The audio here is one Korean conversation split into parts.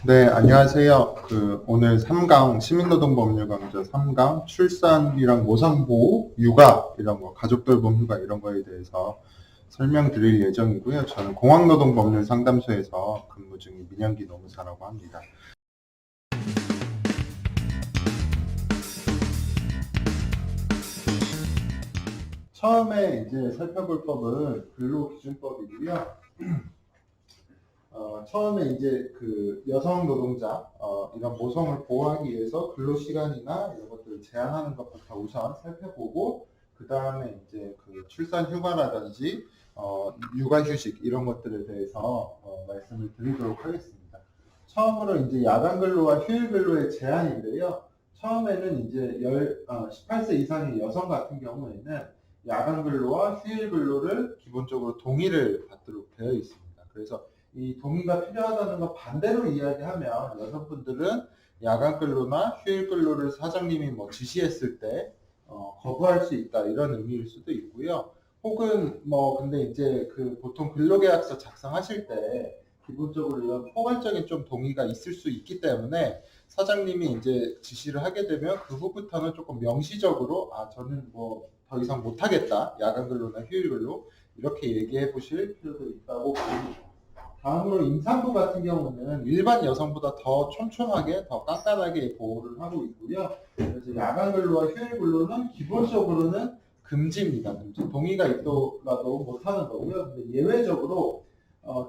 네, 안녕하세요. 오늘 3강 시민노동법률 강좌 3강 출산이랑 모산보호, 육아 이런 거, 가족돌봄 휴가 이런 거에 대해서 설명드릴 예정이고요. 저는 공학노동법률 상담소에서 근무 중인 민영기 노무사라고 합니다. 처음에 이제 살펴볼 법은 근로기준법이고요. 처음에 이제 여성 노동자, 이런 모성을 보호하기 위해서 근로시간이나 이런 것들을 제한하는 것부터 우선 살펴보고, 그 다음에 이제 출산 휴가라든지, 육아휴식 이런 것들에 대해서 말씀을 드리도록 하겠습니다. 처음으로 이제 야간 근로와 휴일 근로의 제한인데요. 처음에는 이제 18세 이상의 여성 같은 경우에는 야간 근로와 휴일 근로를 기본적으로 동의를 받도록 되어 있습니다. 그래서 이 동의가 필요하다는 거 반대로 이야기하면 여성분들은 야간 근로나 휴일 근로를 사장님이 지시했을 때 거부할 수 있다 이런 의미일 수도 있고요. 혹은 근데 이제 보통 근로계약서 작성하실 때 기본적으로 이런 포괄적인 좀 동의가 있을 수 있기 때문에 사장님이 이제 지시를 하게 되면 그 후부터는 조금 명시적으로 저는 더 이상 못하겠다 야간 근로나 휴일 근로 이렇게 얘기해 보실 필요도 있다고 봅니다. 다음으로 임산부 같은 경우는 일반 여성보다 더 촘촘하게, 더 깐깐하게 보호를 하고 있고요. 그래서 야간 근로와 휴일 근로는 기본적으로는 금지입니다. 금지. 동의가 있더라도 못하는 거고요. 근데 예외적으로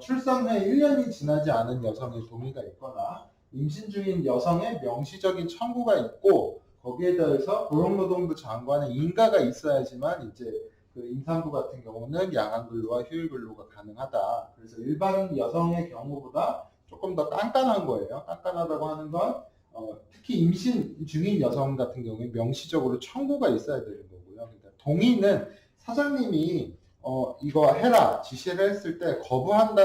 출산 후에 1년이 지나지 않은 여성의 동의가 있거나 임신 중인 여성의 명시적인 청구가 있고 거기에 대해서 고용노동부 장관의 인가가 있어야지만 이제 임산부 같은 경우는 야간 근로와 휴일 근로가 가능하다. 그래서 일반 여성의 경우보다 조금 더 깐깐한 거예요. 깐깐하다고 하는 건 특히 임신 중인 여성 같은 경우에 명시적으로 청구가 있어야 되는 거고요. 그러니까 동의는 사장님이 이거 해라 지시를 했을 때 거부할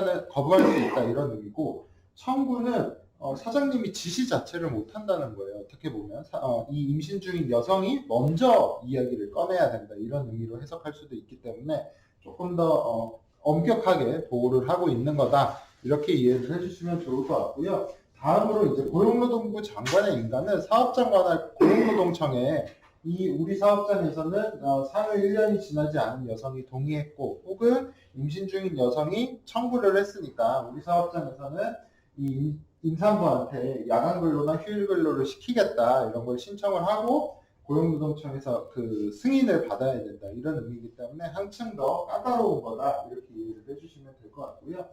수 있다 이런 의미고, 청구는 사장님이 지시 자체를 못 한다는 거예요. 어떻게 보면 이 임신 중인 여성이 먼저 이야기를 꺼내야 된다 이런 의미로 해석할 수도 있기 때문에 조금 더 엄격하게 보호를 하고 있는 거다 이렇게 이해를 해주시면 좋을 것 같고요. 다음으로 이제 고용노동부 장관의 인가는 사업장관할 고용노동청에 우리 사업장에서는 사회 1년이 지나지 않은 여성이 동의했고 혹은 임신 중인 여성이 청구를 했으니까 우리 사업장에서는 이 임산부한테 야간 근로나 휴일 근로를 시키겠다 이런 걸 신청을 하고 고용노동청에서 승인을 받아야 된다 이런 의미이기 때문에 한층 더 까다로운 거다 이렇게 이해를 해주시면 될 것 같고요.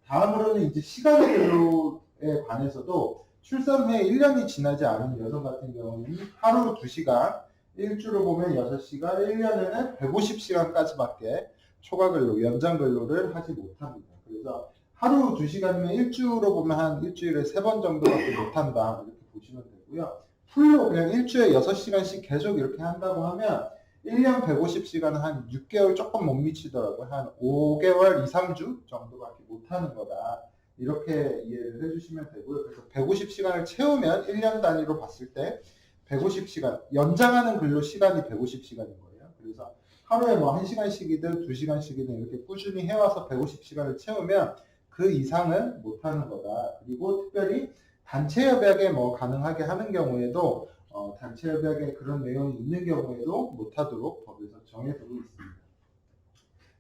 다음으로는 이제 시간의 근로에 관해서도 출산 후에 1년이 지나지 않은 여성 같은 경우는 하루 2시간, 일주로 보면 6시간, 1년에는 150시간까지밖에 초과 근로, 연장 근로를 하지 못합니다. 그래서 하루 2시간이면 일주로 보면 한 일주일에 3번 정도밖에 못한다 이렇게 보시면 되고요. 풀로 그냥 일주일에 6시간씩 계속 이렇게 한다고 하면 1년 150시간은 한 6개월 조금 못 미치더라고요. 한 5개월 2, 3주 정도밖에 못하는 거다. 이렇게 이해를 해주시면 되고요. 그래서 150시간을 채우면 1년 단위로 봤을 때 150시간, 연장하는 근로 시간이 150시간인 거예요. 그래서 하루에 1시간씩이든 2시간씩이든 이렇게 꾸준히 해와서 150시간을 채우면 그 이상은 못하는 거다. 그리고 특별히 단체 협약에 가능하게 하는 경우에도 단체 협약에 그런 내용이 있는 경우에도 못하도록 법에서 정해두고 있습니다.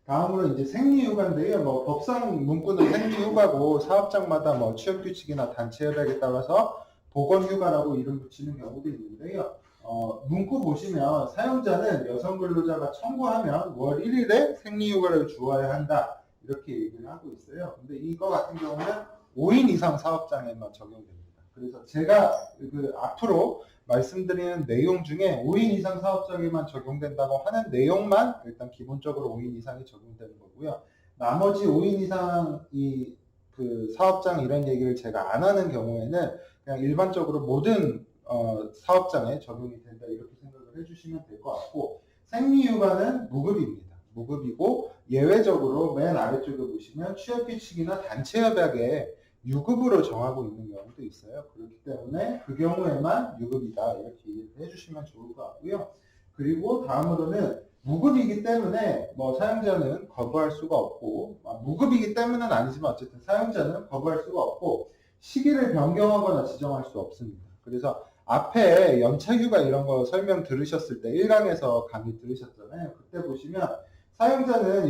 다음으로 이제 생리휴가인데요. 법상 문구는 생리휴가고 사업장마다 취업규칙이나 단체 협약에 따라서 보건휴가라고 이름 붙이는 경우도 있는데요. 문구 보시면 사용자는 여성 근로자가 청구하면 월 1일에 생리휴가를 주어야 한다. 이렇게 얘기를 하고 있어요. 근데 이거 같은 경우는 5인 이상 사업장에만 적용됩니다. 그래서 제가 앞으로 말씀드리는 내용 중에 5인 이상 사업장에만 적용된다고 하는 내용만 일단 기본적으로 5인 이상이 적용되는 거고요. 나머지 5인 이상이 사업장 이런 얘기를 제가 안 하는 경우에는 그냥 일반적으로 모든 사업장에 적용이 된다 이렇게 생각을 해주시면 될 것 같고, 생리휴가는 무급입니다. 무급이고 예외적으로 맨 아래쪽에 보시면 취업규칙이나 단체협약에 유급으로 정하고 있는 경우도 있어요. 그렇기 때문에 그 경우에만 유급이다 이렇게 이해를 해주시면 좋을 것 같고요. 그리고 다음으로는 무급이기 때문에 사용자는 거부할 수가 없고, 무급이기 때문은 아니지만 어쨌든 사용자는 거부할 수가 없고, 시기를 변경하거나 지정할 수 없습니다. 그래서 앞에 연차휴가 이런 거 설명 들으셨을 때 1강에서 강의 들으셨잖아요. 그때 보시면 사용자는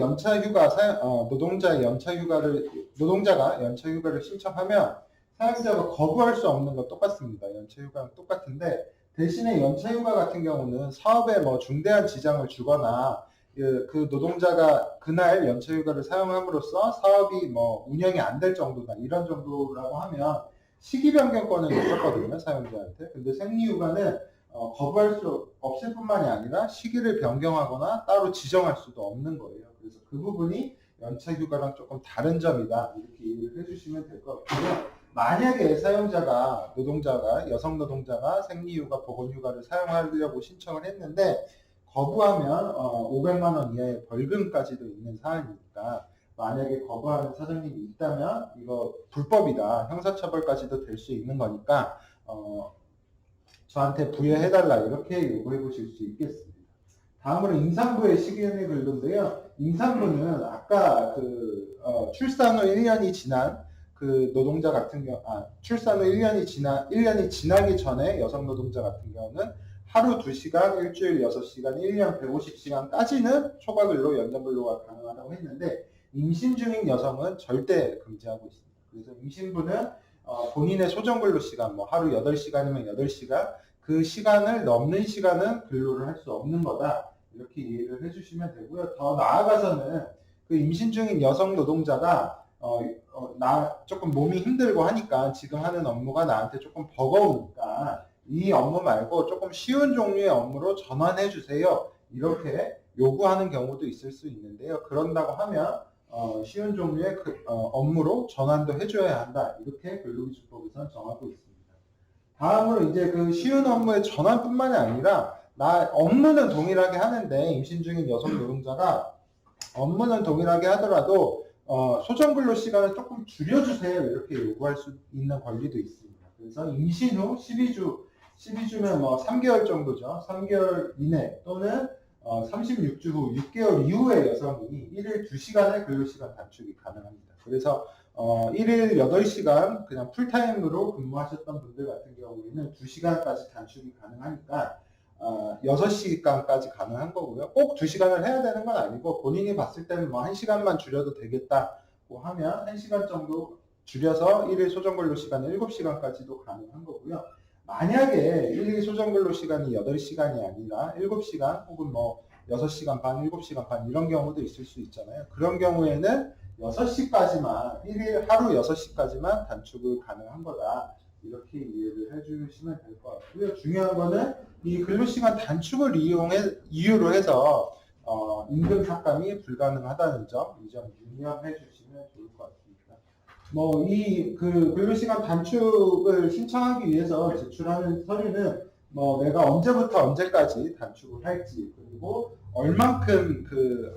노동자가 연차휴가를 신청하면 사용자가 거부할 수 없는 거 똑같습니다. 연차휴가랑 똑같은데 대신에 연차휴가 같은 경우는 사업에 뭐 중대한 지장을 주거나 그 노동자가 그날 연차휴가를 사용함으로써 사업이 뭐 운영이 안 될 정도다 이런 정도라고 하면 시기 변경권을 줬거든요 사용자한테. 근데 생리휴가는 거부할 수 없을 뿐만이 아니라 시기를 변경하거나 따로 지정할 수도 없는 거예요. 그래서 그 부분이 연차휴가랑 조금 다른 점이다 이렇게 이해를 해주시면 될 것 같고요. 만약에 여성 노동자가 생리휴가, 보건휴가를 사용하려고 신청을 했는데 거부하면 500만 원 이하의 벌금까지도 있는 사안이니까 만약에 거부하는 사장님이 있다면 이거 불법이다, 형사처벌까지도 될 수 있는 거니까 저한테 부여해달라 이렇게 요구해 보실 수 있겠습니다. 다음으로 임산부의 시기은의 근로인데요. 임산부는 아까 출산 후 1년이 지난 그 노동자 같은 경우, 출산 후 1년이 지나기 전에 여성 노동자 같은 경우는 하루 2시간, 일주일 6시간, 1년 150시간까지는 초과근로, 연장근로가 가능하다고 했는데 임신 중인 여성은 절대 금지하고 있습니다. 그래서 임신부는 본인의 소정근로 시간, 뭐 하루 8시간이면 8시간, 그 시간을 넘는 시간은 근로를 할 수 없는 거다. 이렇게 이해를 해주시면 되고요. 더 나아가서는 그 임신 중인 여성 노동자가 나 조금 몸이 힘들고 하니까 지금 하는 업무가 나한테 조금 버거우니까 이 업무 말고 조금 쉬운 종류의 업무로 전환해 주세요. 이렇게 요구하는 경우도 있을 수 있는데요. 그런다고 하면 쉬운 종류의 업무로 전환도 해줘야 한다. 이렇게 근로기준법에서는 정하고 있습니다. 다음으로 이제 그 쉬운 업무의 전환뿐만이 아니라 업무는 동일하게 하는데 임신 중인 여성 노동자가 업무는 동일하게 하더라도 소정근로 시간을 조금 줄여주세요. 이렇게 요구할 수 있는 권리도 있습니다. 그래서 임신 후 12주면 뭐 3개월 정도죠. 3개월 이내 또는 36주 후 6개월 이후에 여성이 1일 2시간의 근로시간 단축이 가능합니다. 그래서 1일 8시간 그냥 풀타임으로 근무하셨던 분들 같은 경우에는 2시간까지 단축이 가능하니까 6시간까지 가능한 거고요. 꼭 2시간을 해야 되는 건 아니고 본인이 봤을 때는 뭐 1시간만 줄여도 되겠다고 하면 1시간 정도 줄여서 1일 소정근로 시간은 7시간까지도 가능한 거고요. 만약에 1일 소정근로 시간이 8시간이 아니라 7시간 혹은 뭐 6시간 반, 7시간 반 이런 경우도 있을 수 있잖아요. 그런 경우에는 6시까지만, 1일 하루 6시까지만 단축을 가능한 거다. 이렇게 이해를 해주시면 될 것 같고요. 중요한 거는 이 근로시간 단축을 이유로 해서 임금 삭감이 불가능하다는 점, 이 점 유념해 주시면 좋을 것 같습니다. 뭐 이 근로시간 단축을 신청하기 위해서 제출하는 서류는 뭐 내가 언제부터 언제까지 단축을 할지, 그리고 얼만큼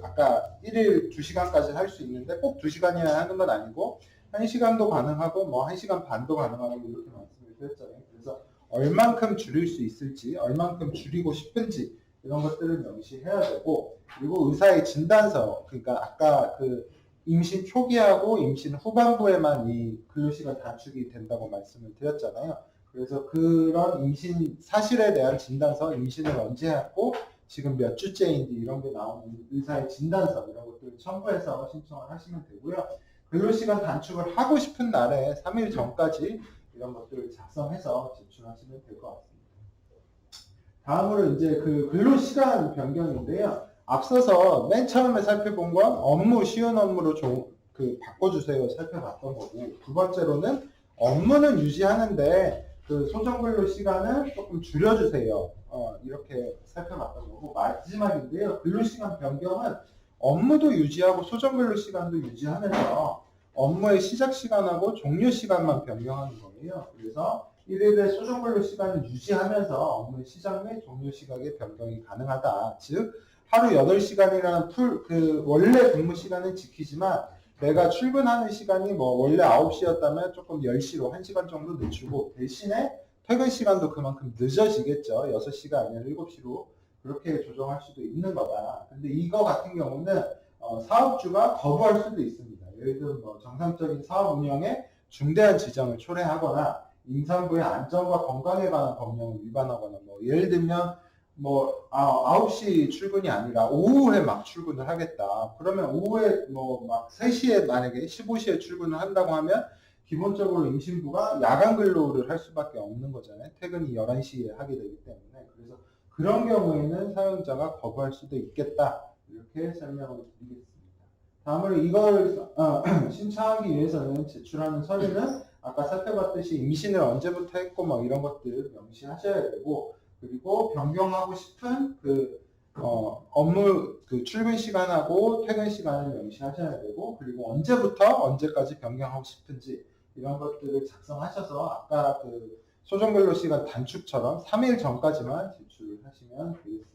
아까 1일 2시간까지 할 수 있는데 꼭 2시간이어야 하는 건 아니고 1시간도 가능하고 뭐 1시간 반도 가능하고 이렇게 말씀을 드렸잖아요. 그래서 얼만큼 줄일 수 있을지, 얼만큼 줄이고 싶은지 이런 것들을 명시해야 되고, 그리고 의사의 진단서, 그러니까 아까 임신 초기하고 임신 후반부에만 이 근로시간 단축이 된다고 말씀을 드렸잖아요. 그래서 그런 임신 사실에 대한 진단서, 임신을 언제 했고 지금 몇 주째인지 이런 게 나오는 의사의 진단서 이런 것들을 첨부해서 신청을 하시면 되고요. 근로시간 단축을 하고 싶은 날에 3일 전까지 이런 것들을 작성해서 제출하시면 될 것 같습니다. 다음으로 이제 근로시간 변경인데요. 앞서서 맨 처음에 살펴본 건 쉬운 업무로 바꿔주세요 살펴봤던 거고, 두 번째로는 업무는 유지하는데 소정근로 시간을 조금 줄여주세요. 이렇게 살펴봤던 거고, 마지막인데요. 근로시간 변경은 업무도 유지하고 소정근로 시간도 유지하면서 업무의 시작 시간하고 종료 시간만 변경하는 거예요. 그래서 1일의 소정근로 시간을 유지하면서 업무의 시작 및 종료 시각의 변경이 가능하다. 즉 하루 8시간이라는 원래 근무 시간은 지키지만 내가 출근하는 시간이 뭐 원래 9시였다면 조금 10시로 1시간 정도 늦추고, 대신에 퇴근 시간도 그만큼 늦어지겠죠. 6시가 아니라 7시로 그렇게 조정할 수도 있는 거다. 근데 이거 같은 경우는 사업주가 거부할 수도 있습니다. 예를 들면 뭐 정상적인 사업 운영에 중대한 지정을 초래하거나 임산부의 안전과 건강에 관한 법령을 위반하거나 뭐 예를 들면 뭐 9시 출근이 아니라 오후에 막 출근을 하겠다. 그러면 오후에 뭐 막 3시에 만약에 15시에 출근을 한다고 하면 기본적으로 임신부가 야간 근로를 할 수밖에 없는 거잖아요. 퇴근이 11시에 하게 되기 때문에. 그래서 그런 경우에는 사용자가 거부할 수도 있겠다. 이렇게 설명을 드리겠습니다. 다음으로 이걸 신청하기 위해서는 제출하는 서류는 아까 살펴봤듯이 임신을 언제부터 했고 뭐 이런 것들 명시하셔야 되고, 그리고 변경하고 싶은 업무 출근 시간하고 퇴근 시간을 명시하셔야 되고, 그리고 언제부터 언제까지 변경하고 싶은지 이런 것들을 작성하셔서 아까 소정근로 시간 단축처럼 3일 전까지만 제출을 하시면 되겠습니다.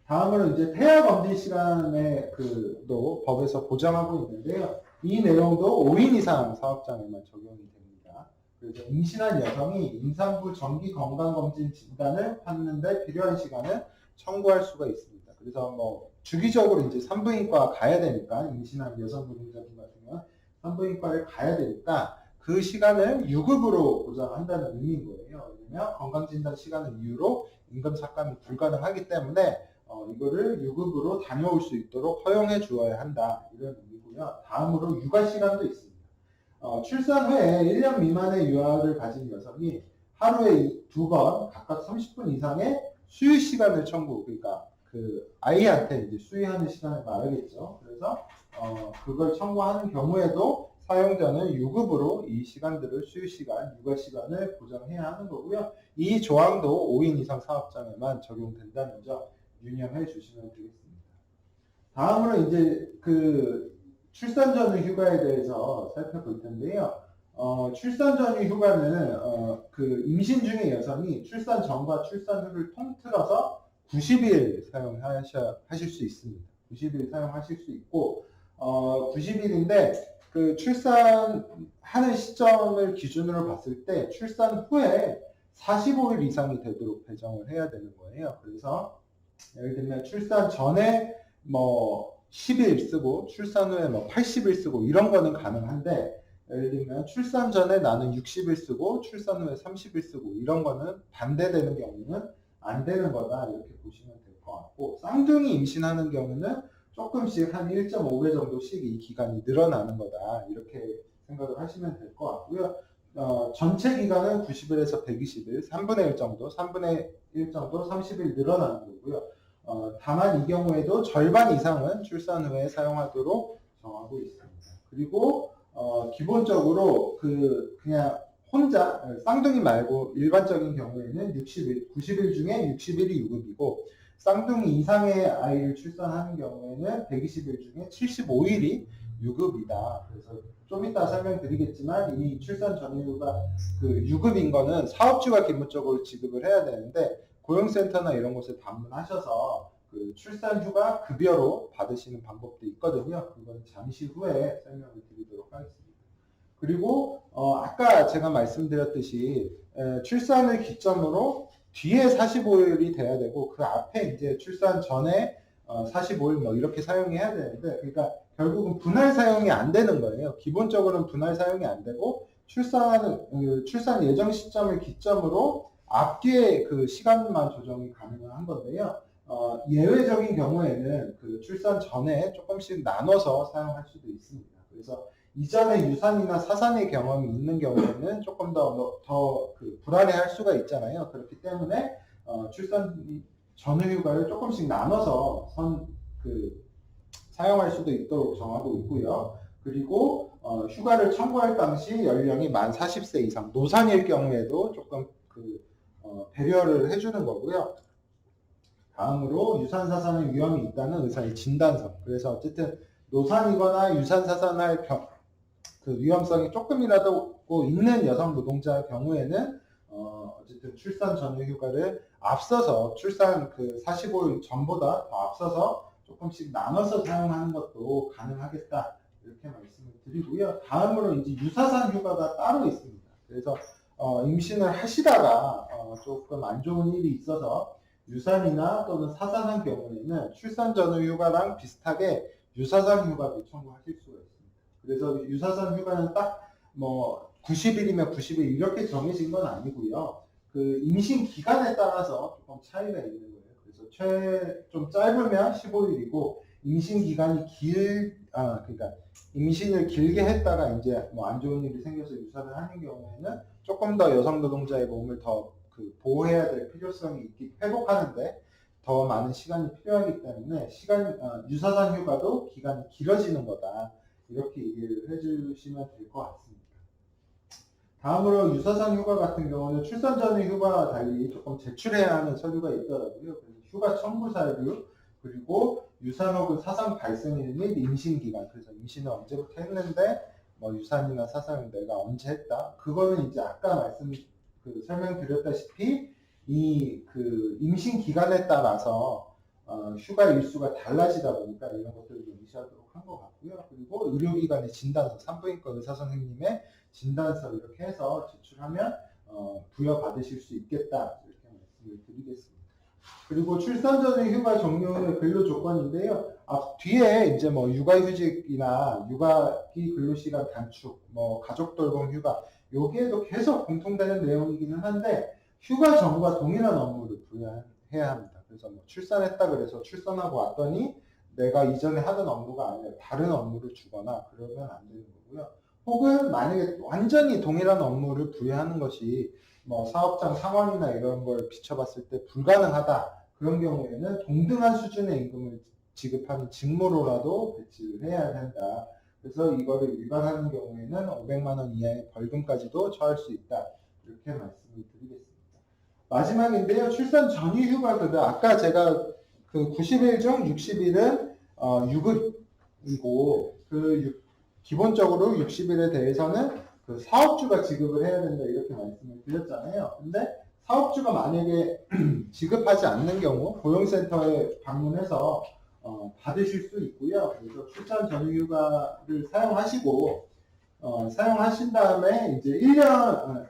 다음으로 이제 태아 검진 시간에 도 법에서 보장하고 있는데요. 이 내용도 5인 이상 사업장에만 적용이 됩니다. 그래서 임신한 여성이 임산부 정기 건강검진 진단을 받는데 필요한 시간을 청구할 수가 있습니다. 그래서 뭐 주기적으로 이제 산부인과 가야 되니까, 임신한 여성 노동자분 같은 경우는 산부인과를 가야 되니까 그 시간을 유급으로 보장한다는 의미인 거예요. 왜냐면 건강진단 시간을 이유로 임금 삭감이 불가능하기 때문에 이거를 유급으로 다녀올 수 있도록 허용해 주어야 한다. 이런 의미고요. 다음으로 육아 시간도 있습니다. 출산 후에 1년 미만의 유아를 가진 여성이 하루에 2번 각각 30분 이상의 수유 시간을 청구, 그러니까 아이한테 이제 수유하는 시간을 말하겠죠. 그래서 그걸 청구하는 경우에도 사용자는 유급으로 이 시간들을 수유 시간, 육아 시간을 보장해야 하는 거고요. 이 조항도 5인 이상 사업장에만 적용된다는 점 유념해 주시면 되겠습니다. 다음으로 이제 출산 전후 휴가에 대해서 살펴볼 텐데요. 출산 전후 휴가는 임신 중의 여성이 출산 전과 출산 후를 통틀어서 90일 사용하실 수 있습니다. 90일 사용하실 수 있고 90일인데 출산하는 시점을 기준으로 봤을 때 출산 후에 45일 이상이 되도록 배정을 해야 되는 거예요. 그래서 예를 들면 출산 전에 뭐 10일 쓰고 출산 후에 뭐 80일 쓰고 이런 거는 가능한데, 예를 들면 출산 전에 나는 60일 쓰고 출산 후에 30일 쓰고 이런 거는 반대되는 경우는 안 되는 거다, 이렇게 보시면 될 것 같고, 쌍둥이 임신하는 경우는 조금씩 한 1.5배 정도씩 이 기간이 늘어나는 거다, 이렇게 생각을 하시면 될 것 같고요. 전체 기간은 90일에서 120일, 3분의 1 정도, 3분의 1 정도 30일 늘어나는 거고요. 다만 이 경우에도 절반 이상은 출산 후에 사용하도록 정하고 있습니다. 그리고 기본적으로 그냥 혼자 쌍둥이 말고 일반적인 경우에는 60일, 90일 중에 60일이 유급이고, 쌍둥이 이상의 아이를 출산하는 경우에는 120일 중에 75일이 유급이다. 그래서 좀 이따 설명드리겠지만 이 출산 전후가 유급인 거는 사업주가 기본적으로 지급을 해야 되는데, 고용센터나 이런 곳에 방문하셔서 출산 휴가 급여로 받으시는 방법도 있거든요. 그건 잠시 후에 설명을 드리도록 하겠습니다. 그리고 아까 제가 말씀드렸듯이 출산을 기점으로 뒤에 45일이 돼야 되고, 그 앞에 이제 출산 전에 45일 뭐 이렇게 사용해야 되는데, 그러니까 결국은 분할 사용이 안 되는 거예요. 기본적으로는 분할 사용이 안 되고, 출산 예정 시점을 기점으로 앞뒤에 시간만 조정이 가능한 건데요. 예외적인 경우에는 출산 전에 조금씩 나눠서 사용할 수도 있습니다. 그래서 이전에 유산이나 사산의 경험이 있는 경우에는 조금 더 불안해할 수가 있잖아요. 그렇기 때문에 출산 전후 휴가를 조금씩 나눠서 사용할 수도 있도록 정하고 있고요. 그리고 휴가를 청구할 당시 연령이 만 40세 이상, 노산일 경우에도 조금 배려를 해주는 거고요. 다음으로 유산사산의 위험이 있다는 의사의 진단서. 그래서 어쨌든 노산이거나 유산사산할 위험성이 조금이라도 있는 여성 노동자의 경우에는 어쨌든 출산 전후 휴가를 앞서서 출산 45일 전보다 더 앞서서 조금씩 나눠서 사용하는 것도 가능하겠다, 이렇게 말씀을 드리고요. 다음으로 이제 유사산 휴가가 따로 있습니다. 그래서 임신을 하시다가 조금 안 좋은 일이 있어서 유산이나 또는 사산한 경우에는 출산 전후 휴가랑 비슷하게 유사산 휴가도 청구하실 수가 있습니다. 그래서 유사산 휴가는 딱 뭐 90일이면 90일 이렇게 정해진 건 아니고요. 그 임신 기간에 따라서 조금 차이가 있는 거예요. 그래서 좀 짧으면 15일이고 임신 기간이 그러니까 임신을 길게 했다가 이제 뭐 안 좋은 일이 생겨서 유산을 하는 경우에는 조금 더 여성 노동자의 몸을 더 보호해야 될 필요성이 회복하는데 더 많은 시간이 필요하기 때문에 유사산 휴가도 기간이 길어지는 거다. 이렇게 얘기를 해주시면 될 것 같습니다. 다음으로 유사산 휴가 같은 경우는 출산 전의 휴가와 달리 조금 제출해야 하는 서류가 있더라고요. 그래서 휴가 첨부 사유, 그리고 유산 혹은 사상 발생일 및 임신 기간, 그래서 임신을 언제부터 했는데 뭐 유산이나 사상을 내가 언제 했다. 그거는 이제 아까 설명드렸다시피 임신 기간에 따라서 휴가 일수가 달라지다 보니까 이런 것들을 유지하도록 한 것 같고요. 그리고 의료기관의 진단서, 산부인과 의사 선생님의 진단서 이렇게 해서 제출하면 부여받으실 수 있겠다. 이렇게 말씀을 드리겠습니다. 그리고 출산 전의 휴가 종료의 근로 조건인데요. 뒤에 이제 뭐 육아휴직이나 육아기 근로시간 단축, 뭐 가족 돌봄 휴가, 여기에도 계속 공통되는 내용이기는 한데 휴가 전과 동일한 업무를 부여해야 합니다. 그래서 뭐 출산했다 그래서 출산하고 왔더니 내가 이전에 하던 업무가 아니라 다른 업무를 주거나 그러면 안 되는 거고요. 혹은 만약에 완전히 동일한 업무를 부여하는 것이 뭐 사업장 상황이나 이런 걸 비춰봤을 때 불가능하다. 그런 경우에는 동등한 수준의 임금을 지급하는 직무로라도 배치를 해야 된다. 그래서 이거를 위반하는 경우에는 500만 원 이하의 벌금까지도 처할 수 있다. 이렇게 말씀을 드리겠습니다. 마지막인데요. 출산 전후 휴가들은 아까 제가 90일 중 60일은 유급이고 기본적으로 60일에 대해서는 사업주가 지급을 해야 된다 이렇게 말씀을 드렸잖아요. 근데 사업주가 만약에 지급하지 않는 경우 고용센터에 방문해서 받으실 수 있고요. 그래서 출산 전후 휴가를 사용하신 다음에 이제 1년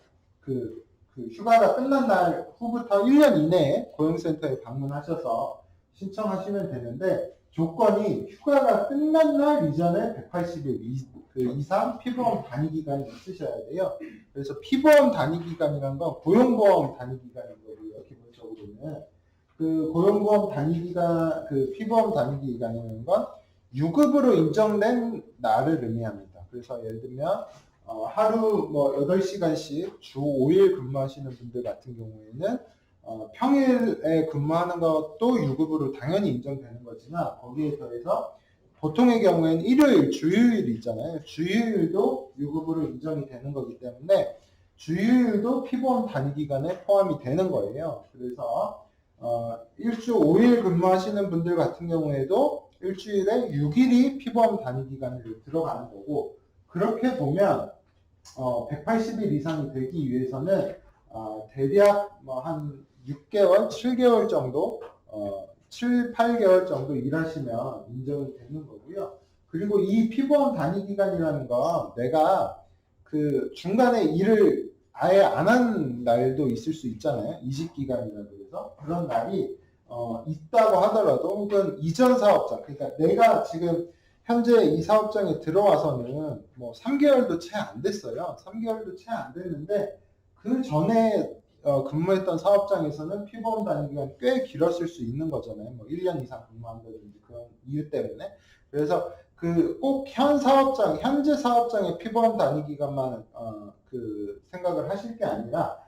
휴가가 끝난 날 후부터 1년 이내에 고용센터에 방문하셔서 신청하시면 되는데 조건이 휴가가 끝난 날 이전에 180일 이상 피보험 단위 기간이 있으셔야 돼요. 그래서 피보험 단위 기간이란 건 고용보험 단위 기간인 거고요. 기본적으로는 고용보험 단위 기간, 피보험 단위 기간이라는 건 유급으로 인정된 날을 의미합니다. 그래서 예를 들면 하루 뭐 8시간씩 주 5일 근무하시는 분들 같은 경우에는 평일에 근무하는 것도 유급으로 당연히 인정되는 거지만 거기에 더해서 보통의 경우에는 일요일, 주휴일 있잖아요. 주휴일도 유급으로 인정이 되는 거기 때문에 주휴일도 피보험 단위 기간에 포함이 되는 거예요. 그래서 일주 5일 근무하시는 분들 같은 경우에도 일주일에 6일이 피보험 단위 기간으로 들어가는 거고 그렇게 보면 180일 이상이 되기 위해서는 대략 뭐 한 6개월, 7개월 정도 7, 8개월 정도 일하시면 인정이 되는 거고요. 그리고 이 피보험 단위 기간이라는 건 내가 중간에 일을 아예 안 한 날도 있을 수 있잖아요. 이직 기간이라고 해서 그런 날이 있다고 하더라도 혹은 이전 사업장, 그러니까 내가 지금 현재 이 사업장에 들어와서는 뭐 3개월도 채 안 됐어요. 3개월도 채 안 됐는데 그 전에 근무했던 사업장에서는 피보험 단위 기간이 꽤 길었을 수 있는 거잖아요. 뭐 1년 이상 근무한다든지 그런 이유 때문에. 그래서 꼭 현재 사업장의 피보험 단위 기간만 생각을 하실 게 아니라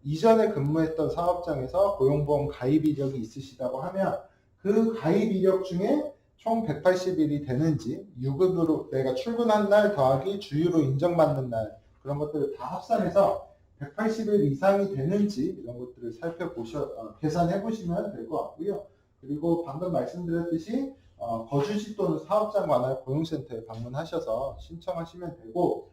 이전에 근무했던 사업장에서 고용보험 가입 이력이 있으시다고 하면 그 가입 이력 중에 총 180일이 되는지 유급으로 내가 출근한 날 더하기 주휴로 인정받는 날 그런 것들을 다 합산해서 180일 이상이 되는지 이런 것들을 계산해 보시면 될 것 같고요. 그리고 방금 말씀드렸듯이 거주지 또는 사업장 관할 고용센터에 방문하셔서 신청하시면 되고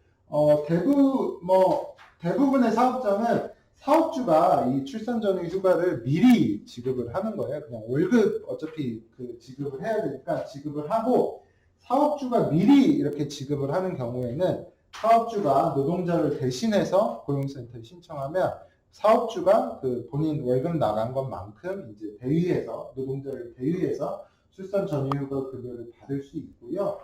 대부분의 사업장은 사업주가 이 출산 전후 휴가를 미리 지급을 하는 거예요. 그냥 월급 어차피 지급을 해야 되니까 지급을 하고 사업주가 미리 이렇게 지급을 하는 경우에는 사업주가 노동자를 대신해서 고용센터에 신청하면 사업주가 본인 월급 나간 것만큼 이제 노동자를 대위해서 출산 전후 휴가 급여를 받을 수 있고요.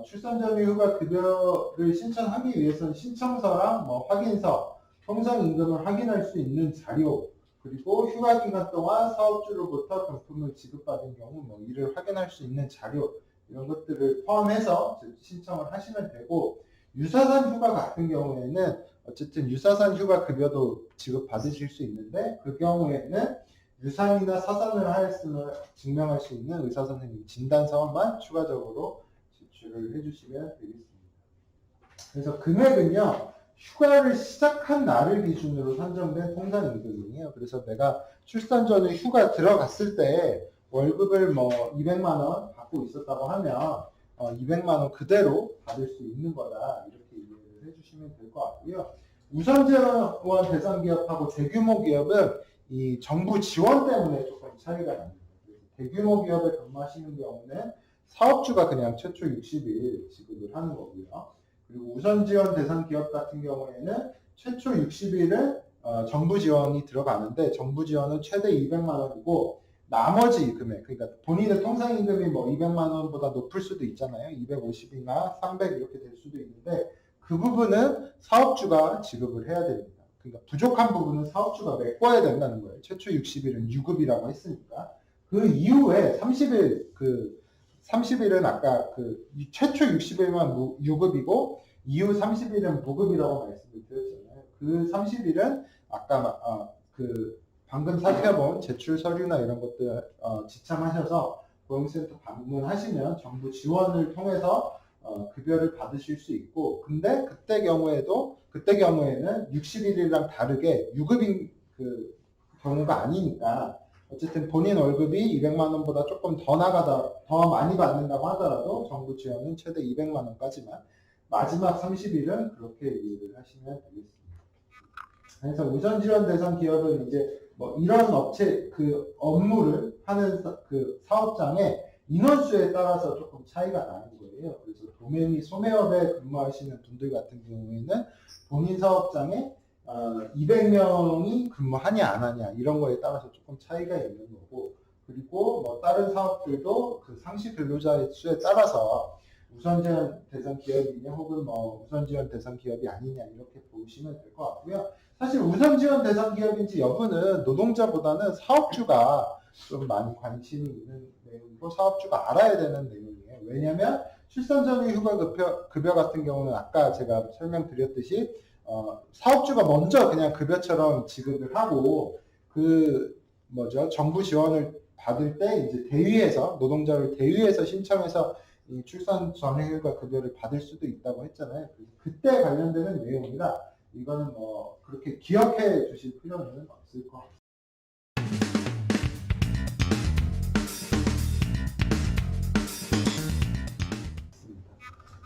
출산 전후 휴가 급여를 신청하기 위해서는 신청서랑 뭐 확인서, 통상임금을 확인할 수 있는 자료, 그리고 휴가 기간 동안 사업주로부터 병품을 지급받은 경우 뭐 이를 확인할 수 있는 자료, 이런 것들을 포함해서 신청을 하시면 되고, 유사산 휴가 같은 경우에는 어쨌든 유사산 휴가 급여도 지급받으실 수 있는데, 그 경우에는 유산이나 사산을 하였음을 증명할 수 있는 의사 선생님 진단 서원만 추가적으로 제출을 해주시면 되겠습니다. 그래서 금액은요, 휴가를 시작한 날을 기준으로 산정된 통상임금이에요. 그래서 내가 출산 전후 휴가 들어갔을 때 월급을 뭐 200만 원 받고 있었다고 하면 200만 원 그대로 받을 수 있는 거다, 이렇게 이해를 해주시면 될 것 같고요. 우선 지원 대상 기업하고 대규모 기업은 이 정부 지원 때문에 조금 차이가 납니다. 대규모 기업에 근무하시는 경우는 사업주가 그냥 최초 60일 지급을 하는 거고요. 그리고 우선 지원 대상 기업 같은 경우에는 최초 60일은 정부 지원이 들어가는데, 정부 지원은 최대 200만 원이고 나머지 금액, 그러니까 본인의 통상임금이 뭐 200만 원보다 높을 수도 있잖아요. 250이나 300 이렇게 될 수도 있는데, 그 부분은 사업주가 지급을 해야 됩니다. 그러니까 부족한 부분은 사업주가 메꿔야 된다는 거예요. 최초 60일은 유급이라고 했으니까. 그 이후에 30일은 아까 최초 60일만 유급이고 이후 30일은 무급이라고 말씀을 드렸잖아요. 그 30일은 아까 방금 살펴본 제출 서류나 이런 것들 지참하셔서 고용센터 방문하시면 정부 지원을 통해서 급여를 받으실 수 있고, 근데 그때 경우에는 61일이랑 다르게 유급인 경우가 아니니까, 어쨌든 본인 월급이 200만 원보다 조금 더 많이 받는다고 하더라도 정부 지원은 최대 200만 원까지만, 마지막 30일은 그렇게 이해를 하시면 되겠습니다. 그래서 우선 지원 대상 기업은 이제 뭐 이런 업체 업무를 하는 사업장의 인원수에 따라서 조금 차이가 나는 거예요. 그래서 도매미 소매업에 근무하시는 분들 같은 경우에는 본인 사업장에 200명이 근무하냐 안 하냐 이런 거에 따라서 조금 차이가 있는 거고, 그리고 뭐 다른 사업들도 그 상시 근로자의 수에 따라서 우선 지원 대상 기업이냐 혹은 뭐 우선 지원 대상 기업이 아니냐 이렇게 보시면 될 것 같고요. 사실 우선 지원 대상 기업인지 여부는 노동자보다는 사업주가 좀 많이 관심이 있는 내용이고 사업주가 알아야 되는 내용이에요. 왜냐하면 출산 전후 휴가 급여 같은 경우는 아까 제가 설명드렸듯이 사업주가 먼저 그냥 급여처럼 지급을 하고 정부 지원을 받을 때 이제 대위에서 노동자를 대위해서 신청해서 이 출산 전후 휴가 급여를 받을 수도 있다고 했잖아요. 그때 관련되는 내용이라 이거는 뭐 그렇게 기억해 주실 필요는 없을 것 같습니다.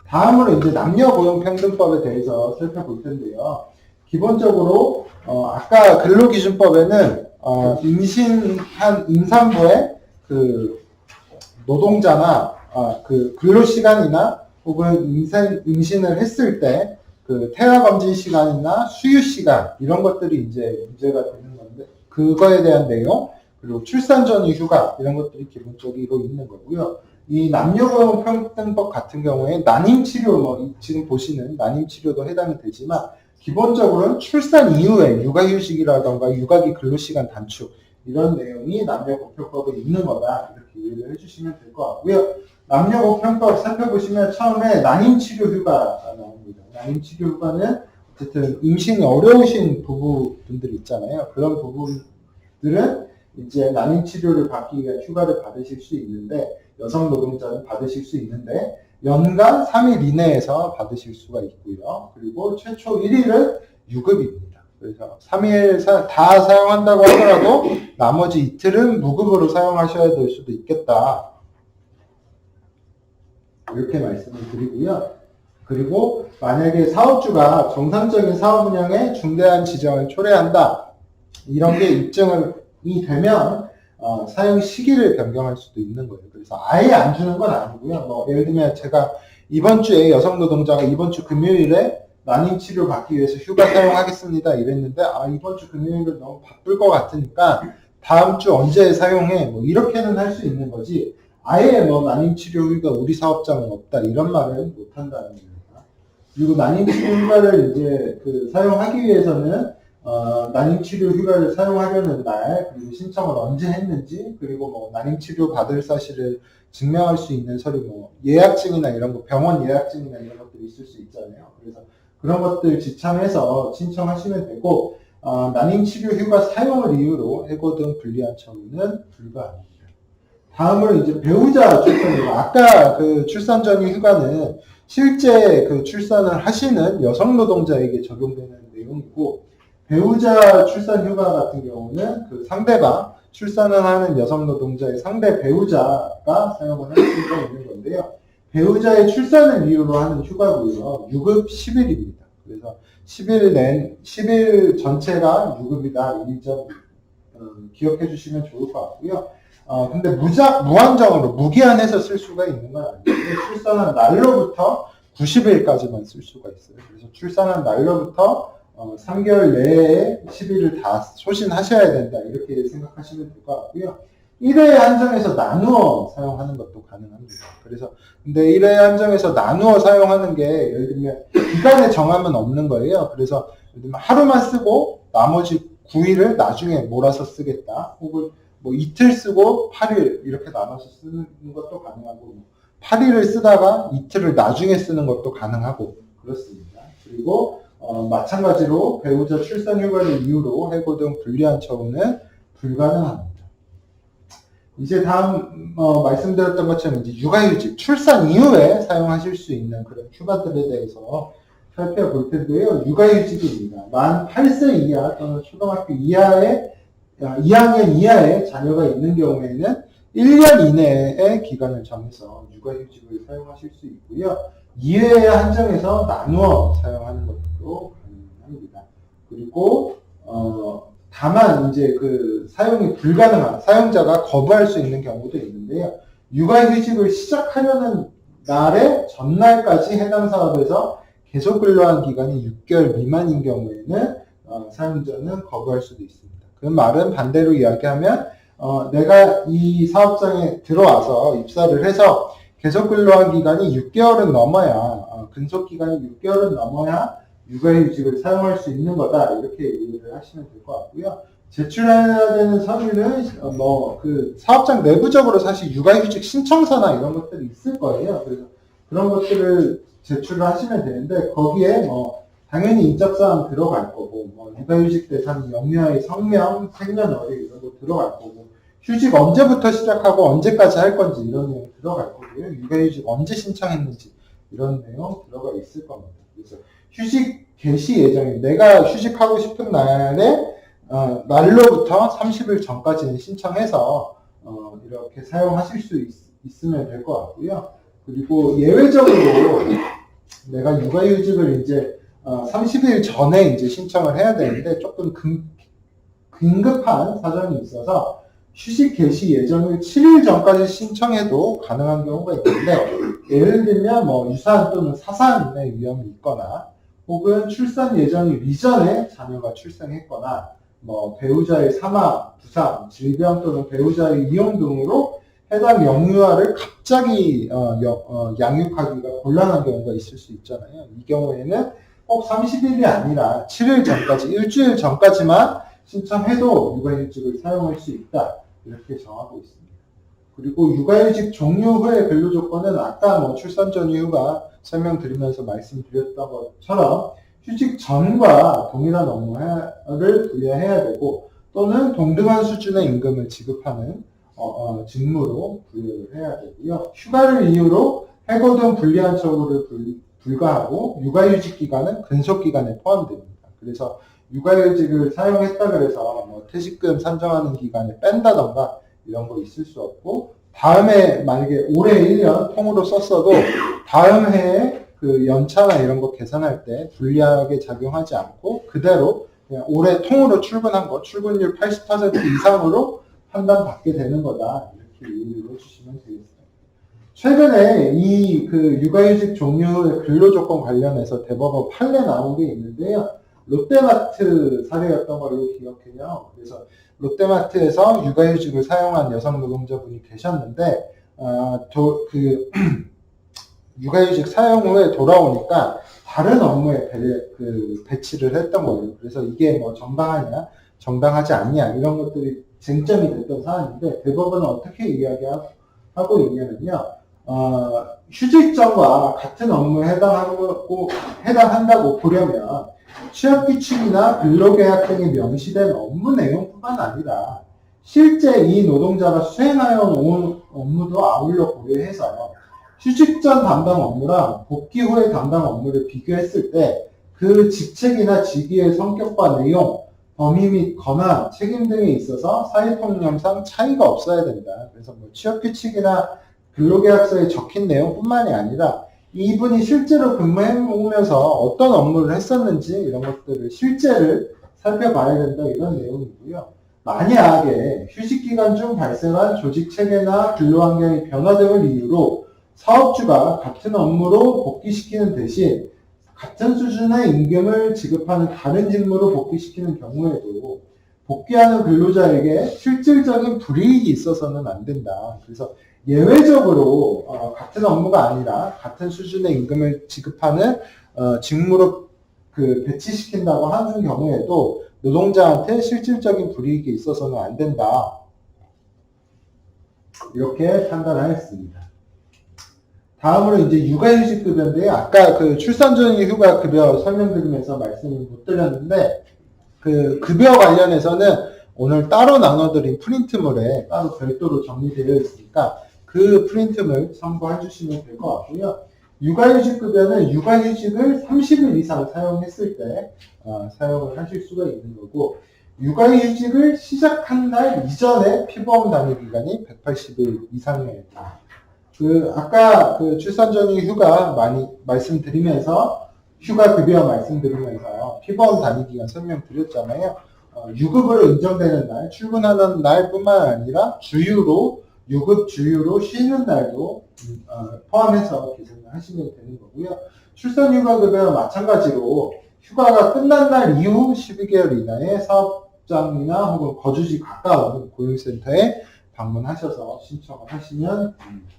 다음으로 이제 남녀고용평등법에 대해서 살펴볼 텐데요. 기본적으로 아까 근로기준법에는 임신한 임산부의 노동자나 근로시간이나 혹은 임신을 했을 때 태아검진 시간이나 수유 시간 이런 것들이 이제 문제가 되는 건데, 그거에 대한 내용, 그리고 출산 전후 휴가 이런 것들이 기본적으로 있는 거고요. 이 남녀고용평등법 같은 경우에 난임치료, 지금 보시는 난임치료도 해당이 되지만 기본적으로는 출산 이후에 육아휴직이라던가 육아기 근로시간 단축 이런 내용이 남녀고용평법에 있는 거다, 이렇게 이해를 해주시면 될 것 같고요. 남녀고용평법 살펴보시면 처음에 난임치료 휴가가 나옵니다. 난임치료 휴가는 어쨌든 임신이 어려우신 부부분들 있잖아요. 그런 부부들은 이제 난임치료를 받기 위한 휴가를 받으실 수 있는데, 여성 노동자는 받으실 수 있는데 연간 3일 이내에서 받으실 수가 있고요. 그리고 최초 1일은 유급입니다. 그래서 3일 다 사용한다고 하더라도 나머지 이틀은 무급으로 사용하셔야 될 수도 있겠다, 이렇게 말씀을 드리고요. 그리고 만약에 사업주가 정상적인 사업 운영에 중대한 지정을 초래한다, 이런 게 입증이 되면 사용 시기를 변경할 수도 있는 거예요. 그래서 아예 안 주는 건 아니고요. 예를 들면 제가 이번 주에 여성 노동자가 이번 주 금요일에 난임치료 받기 위해서 휴가 사용하겠습니다 이랬는데, 이번 주 금요일은 너무 바쁠 것 같으니까 다음 주 언제 사용해, 이렇게는 할 수 있는 거지, 아예 뭐 난임치료휴가 우리 사업장은 없다 이런 말은 못한다는 겁니다. 그리고 난임치료휴가를 이제 사용하기 위해서는 난임치료휴가를 사용하려는 날, 그리고 신청을 언제 했는지, 그리고 뭐 난임치료 받을 사실을 증명할 수 있는 서류, 뭐 예약증이나 이런 거, 병원 예약증이나 이런 것들이 있을 수 있잖아요. 그래서 그런 것들 지참해서 신청하시면 되고, 난임치료휴가 사용을 이유로 해고 등 불리한 처우는 불가합니다. 다음으로 이제 배우자 출산휴가. 아까 출산 전후 휴가는 실제 출산을 하시는 여성 노동자에게 적용되는 내용이고, 배우자 출산 휴가 같은 경우는 상대방, 출산을 하는 여성 노동자의 상대 배우자가 사용을 할 수가 있는 건데요. 배우자의 출산을 이유로 하는 휴가고요. 유급 10일입니다. 그래서 10일 전체가 유급이다. 이 점 기억해 주시면 좋을 것 같고요. 근데 무한정으로, 무기한해서 쓸 수가 있는 건 아니에요. 출산한 날로부터 90일까지만 쓸 수가 있어요. 그래서 출산한 날로부터 3개월 내에 10일을 다 소신하셔야 된다. 이렇게 생각하시면 될 것 같고요. 1회에 한정해서 나누어 사용하는 것도 가능합니다. 그래서, 근데 1회에 한정해서 나누어 사용하는 게, 예를 들면, 기간의 정함은 없는 거예요. 그래서, 예를 들면 하루만 쓰고, 나머지 9일을 나중에 몰아서 쓰겠다. 혹은, 뭐 이틀 쓰고 8일 이렇게 나눠서 쓰는 것도 가능하고, 8일을 쓰다가 이틀을 나중에 쓰는 것도 가능하고, 그렇습니다. 그리고, 마찬가지로 배우자 출산 휴가를 이유로 해고 등 불리한 처우는 불가능합니다. 이제 다음 말씀드렸던 것처럼 이제 육아휴직, 출산 이후에 사용하실 수 있는 그런 휴가들에 대해서 살펴볼 텐데요. 육아휴직입니다. 만 8세 이하 또는 초등학교 2학년 이하의 자녀가 있는 경우에는 1년 이내의 기간을 정해서 육아휴직을 사용하실 수 있고요. 2회에 한정해서 나누어 사용하는 것도 가능합니다. 그리고 다만 이제 사용이 불가능한, 사용자가 거부할 수 있는 경우도 있는데요. 육아휴직을 시작하려는 날의 전날까지 해당 사업에서 계속 근로한 기간이 6개월 미만인 경우에는 사용자는 거부할 수도 있습니다. 그 말은 반대로 이야기하면 내가 이 사업장에 들어와서 입사를 해서 계속 근로한 기간이 6개월은 넘어야, 근속 기간이 6개월은 넘어야 육아휴직을 사용할 수 있는 거다. 이렇게 이해를 하시면 될 것 같고요. 제출해야 되는 서류는 사업장 내부적으로 사실 육아휴직 신청서나 이런 것들이 있을 거예요. 그래서 그런 것들을 제출을 하시면 되는데, 거기에 당연히 인적사항 들어갈 거고, 육아휴직 대상 영유아의 성명, 생년월일 이런 거 들어갈 거고, 휴직 언제부터 시작하고 언제까지 할 건지 이런 내용 들어갈 거고요. 육아휴직 언제 신청했는지 이런 내용 들어가 있을 겁니다. 그래서 휴직 개시 예정일, 내가 휴직하고 싶은 날로부터 30일 전까지는 신청해서 이렇게 사용하실 수 있으면 될 것 같고요. 그리고 예외적으로 내가 육아휴직을 이제 30일 전에 이제 신청을 해야 되는데 조금 긴급한 사정이 있어서 휴직 개시 예정일 7일 전까지 신청해도 가능한 경우가 있는데, 예를 들면 유산 또는 사산의 위험이 있거나, 혹은 출산 예정일 이전에 자녀가 출생했거나, 배우자의 사망, 부상, 질병 또는 배우자의 이용 등으로 해당 영유아를 갑자기 양육하기가 곤란한 경우가 있을 수 있잖아요. 이 경우에는 꼭 30일이 아니라 7일 전까지, 일주일 전까지만 신청해도 육아휴직을 사용할 수 있다. 이렇게 정하고 있습니다. 그리고 육아휴직 종료 후의 근로조건은 아까 출산 전후 휴가 설명드리면서 말씀드렸던 것처럼 휴직 전과 동일한 업무를 부여해야 되고, 또는 동등한 수준의 임금을 지급하는 직무로 부여를 해야 되고요. 휴가를 이유로 해고 등 불리한 처우를 불가하고, 육아휴직 기간은 근속 기간에 포함됩니다. 그래서 육아휴직을 사용했다 그래서 퇴직금 산정하는 기간에 뺀다던가 이런 거 있을 수 없고, 다음에 만약에 올해 1년 통으로 썼어도 다음 해에 연차나 이런 거 계산할 때 불리하게 작용하지 않고 그대로 그냥 올해 통으로 출근한 거, 출근율 80% 이상으로 판단받게 되는 거다. 이렇게 이해를 해주시면 되겠습니다. 최근에 이 육아휴직 종류의 근로조건 관련해서 대법원 판례 나온 게 있는데요. 롯데마트 사례였던 걸로 기억해요. 그래서 롯데마트에서 육아휴직을 사용한 여성 노동자분이 계셨는데, 육아휴직 사용 후에 돌아오니까 다른 업무에 배치를 했던 거예요. 그래서 이게 뭐 정당하냐, 정당하지 않냐 이런 것들이 쟁점이 됐던 사안인데 대법원은 어떻게 이야기하고 있냐면요. 휴직전과 같은 업무에 해당한다고 보려면 취업규칙이나 근로계약 등에 명시된 업무 내용뿐만 아니라 실제 이 노동자가 수행하여 온 업무도 아울러 고려해서 휴직 전 담당 업무랑 복귀 후에 담당 업무를 비교했을 때 그 직책이나 직위의 성격과 내용, 범위 및 권한, 책임 등에 있어서 사회통념상 차이가 없어야 된다. 그래서 뭐 취업규칙이나 근로계약서에 적힌 내용뿐만이 아니라 이분이 실제로 근무해 오면서 어떤 업무를 했었는지 이런 것들을 실제를 살펴봐야 된다 이런 내용이고요. 만약에 휴직기간 중 발생한 조직체계나 근로환경의 변화 등을 이유로 사업주가 같은 업무로 복귀시키는 대신 같은 수준의 임금을 지급하는 다른 직무로 복귀시키는 경우에도 복귀하는 근로자에게 실질적인 불이익이 있어서는 안 된다. 그래서 예외적으로 같은 업무가 아니라 같은 수준의 임금을 지급하는 직무로 배치시킨다고 하는 경우에도 노동자한테 실질적인 불이익이 있어서는 안 된다. 이렇게 판단하였습니다. 다음으로 이제 육아휴직급여인데 아까 출산 전후 휴가 급여 설명드리면서 말씀을 못 드렸는데 급여 관련해서는 오늘 따로 나눠드린 프린트물에 따로 별도로 정리되어 있으니까 그 프린트물 참고해 주시면 될 것 같고요. 육아휴직급여는 육아휴직을 30일 이상 사용했을 때 사용을 하실 수가 있는 거고 육아휴직을 시작한 날 이전에 피보험 단위 기간이 180일 이상이어야 된다. 아까 출산 전후 휴가 많이 말씀드리면서 휴가급여 말씀드리면서 피보험 단위 기간 설명드렸잖아요. 유급으로 인정되는 날, 출근하는 날뿐만 아니라 유급 주유로 쉬는 날도 포함해서 계산을 하시면 되는 거고요. 출산휴가급여와 마찬가지로 휴가가 끝난 날 이후 12개월 이내에 사업장이나 혹은 거주지 가까운 고용센터에 방문하셔서 신청을 하시면 됩니다.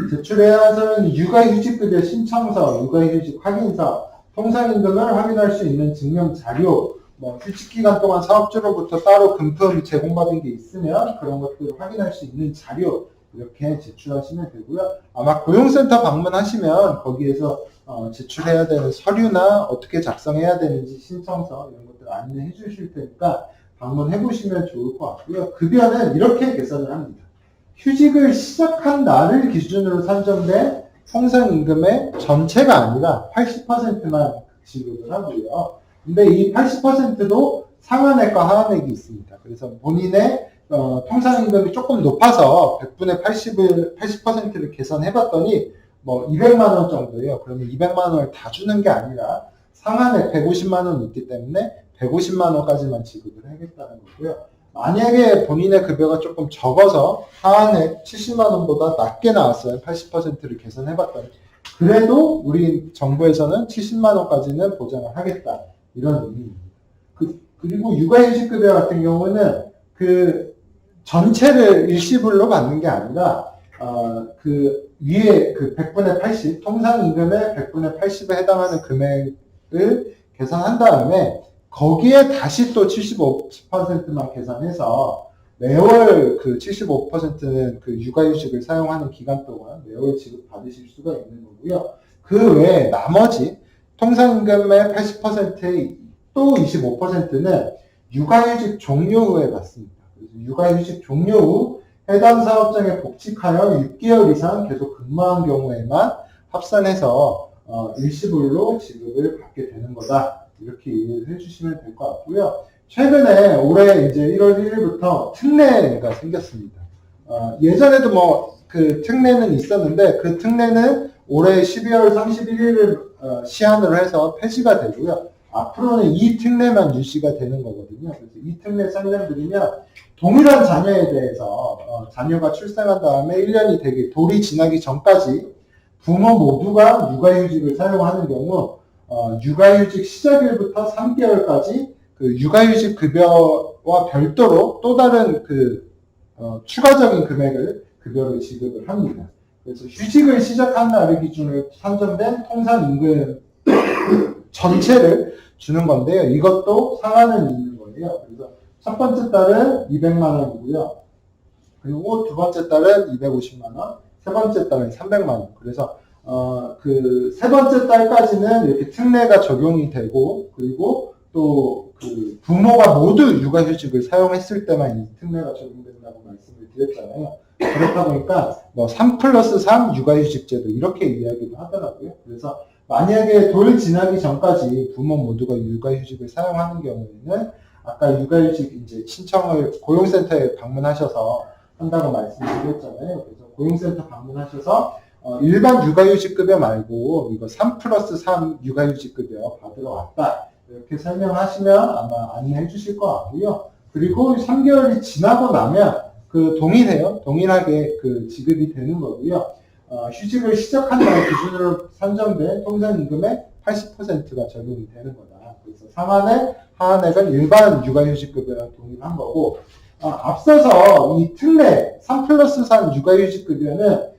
제출해야 하는 육아휴직급여 신청서, 육아휴직 확인서, 통상임금을 확인할 수 있는 증명 자료, 휴직기간 동안 사업주로부터 따로 금품 제공받은 게 있으면 그런 것들을 확인할 수 있는 자료 이렇게 제출하시면 되고요. 아마 고용센터 방문하시면 거기에서 제출해야 되는 서류나 어떻게 작성해야 되는지 신청서 이런 것들 안내해 주실 테니까 방문해 보시면 좋을 것 같고요. 급여는 이렇게 계산을 합니다. 휴직을 시작한 날을 기준으로 산정된 통상임금의 전체가 아니라 80%만 지급을 하고요. 근데 이 80%도 상한액과 하한액이 있습니다. 그래서 본인의 통상임금이 조금 높아서 100분의 80%를 계산해봤더니 200만 원 정도예요. 그러면 200만 원을 다 주는 게 아니라 상한액 150만 원이 있기 때문에 150만 원까지만 지급을 하겠다는 거고요. 만약에 본인의 급여가 조금 적어서 하한액 70만 원보다 낮게 나왔어요. 80%를 계산해봤더니. 그래도 우리 정부에서는 70만 원까지는 보장을 하겠다. 이런 의미입니다. 그리고 육아휴직급여 같은 경우는 전체를 일시불로 받는 게 아니라 위에 100분의 80, 통상임금의 100분의 80에 해당하는 금액을 계산한 다음에 거기에 다시 또 75%만 계산해서 매월 75%는 육아휴직을 사용하는 기간 동안 매월 지급 받으실 수가 있는 거고요. 그 외에 나머지 통상임금의 80%의 또 25%는 육아휴직 종료 후에 받습니다. 그래서 육아휴직 종료 후 해당 사업장에 복직하여 6개월 이상 계속 근무한 경우에만 합산해서 일시불로 지급을 받게 되는 거다. 이렇게 이해를 해주시면 될 것 같고요. 최근에 올해 이제 1월 1일부터 특례가 생겼습니다. 예전에도 특례는 있었는데 그 특례는 올해 12월 31일을 시한으로 해서 폐지가 되고요. 앞으로는 이 특례만 유지가 되는 거거든요. 그래서 이 특례 설명드리면 동일한 자녀에 대해서 자녀가 출생한 다음에 1년이 돌이 지나기 전까지 부모 모두가 육아휴직을 사용하는 경우 육아휴직 시작일부터 3개월까지 육아휴직 급여와 별도로 또 다른 추가적인 금액을 급여를 지급을 합니다. 그래서 휴직을 시작한 날을 기준으로 산정된 통상임금 전체를 주는 건데요. 이것도 상한은 있는 거예요. 그래서 첫 번째 달은 200만 원이고요. 그리고 두 번째 달은 250만 원, 세 번째 달은 300만 원. 그래서 그 세 번째 달까지는 이렇게 특례가 적용이 되고, 그리고 또 그 부모가 모두 육아휴직을 사용했을 때만 이 특례가 적용된다고 말씀을 드렸잖아요. 그렇다 보니까 뭐 3+3 육아휴직제도 이렇게 이야기도 하더라고요. 그래서 만약에 돌 지나기 전까지 부모 모두가 육아휴직을 사용하는 경우에는 아까 육아휴직 이제 신청을 고용센터에 방문하셔서 한다고 말씀드렸잖아요. 그래서 고용센터 방문하셔서 일반 육아휴직급여 말고 이거 3+3 육아휴직급여 받으러 왔다. 이렇게 설명하시면 아마 안내해 주실 것 같고요. 그리고 3개월이 지나고 나면 그 동일하게 그 지급이 되는 거고요. 휴직을 시작한 날 기준으로 산정된 통상임금의 80%가 적용이 되는 거다. 그래서 상한의 하한액은 일반 육아휴직급여랑 동일한 거고, 앞서서 이 특례 3+3 육아휴직급여는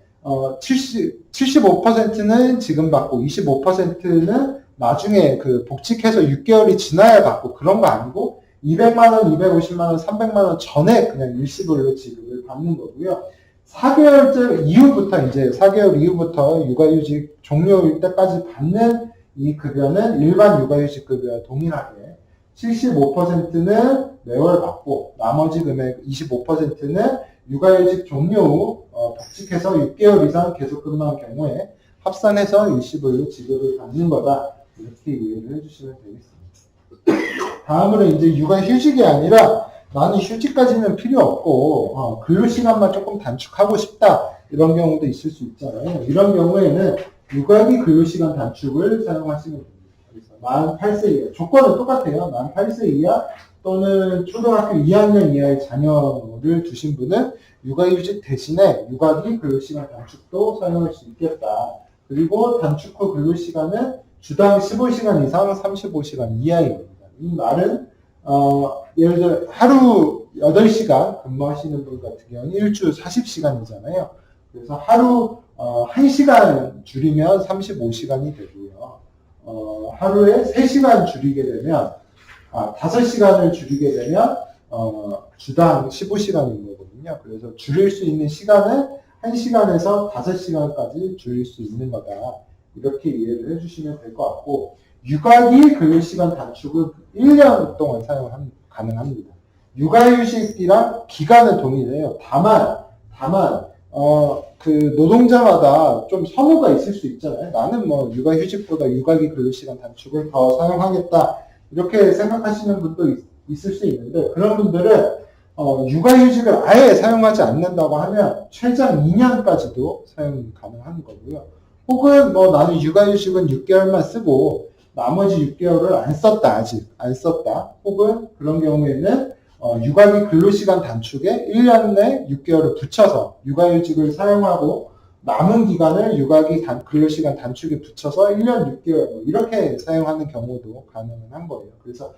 75%는 지금 받고 25%는 나중에 그 복직해서 6개월이 지나야 받고 그런 거 아니고 200만 원, 250만 원, 300만 원 전에 그냥 일시불로 지급을 받는 거고요. 4개월째 이후부터 이제 4개월 이후부터 육아휴직 종료일 때까지 받는 이 급여는 일반 육아휴직 급여와 동일하게 75%는 매월 받고 나머지 금액 25%는 육아휴직 종료 후 복직해서 6개월 이상 계속 근무한 경우에 합산해서 일시불로 지급을 받는 거다. 이렇게 이해를 해주시면 되겠습니다. 다음으로 이제 육아휴직이 아니라 나는 휴직까지는 필요 없고 근로시간만 조금 단축하고 싶다. 이런 경우도 있을 수 있잖아요. 이런 경우에는 육아기 근로시간 단축을 사용하시면 됩니다. 그래서 만 8세 이하, 조건은 똑같아요. 만 8세 이하 또는 초등학교 2학년 이하의 자녀를 두신 분은 육아휴직 대신에 육아기 근로시간 단축도 사용할 수 있겠다. 그리고 단축 후 근로시간은 주당 15시간 이상 35시간 이하입니다. 이 말은 예를 들어 하루 8시간 근무하시는 분 같은 경우는 일주 40시간이잖아요. 그래서 하루 1시간 줄이면 35시간이 되고요. 하루에 3시간 줄이게 되면 5시간을 줄이게 되면 주당 15시간인 거거든요. 그래서 줄일 수 있는 시간은 1시간에서 5시간까지 줄일 수 있는 거다. 이렇게 이해를 해주시면 될 것 같고, 육아기 근로시간 단축은 1년 동안 사용 가능합니다. 육아휴직이랑 기간은 동일해요. 다만 그 노동자마다 좀 선호가 있을 수 있잖아요. 나는 뭐 육아휴직보다 육아기 근로시간 단축을 더 사용하겠다. 이렇게 생각하시는 분도 있을 수 있는데, 그런 분들은 육아휴직을 아예 사용하지 않는다고 하면 최장 2년까지도 사용이 가능한 거고요. 혹은 뭐 나는 육아휴직은 6개월만 쓰고 나머지 6개월을 안 썼다, 아직 안 썼다. 혹은 그런 경우에는 육아기 근로시간 단축에 1년 내 6개월을 붙여서 육아휴직을 사용하고 남은 기간을 육아기 근로시간 단축에 붙여서 1년 6개월 뭐 이렇게 사용하는 경우도 가능한 거예요. 그래서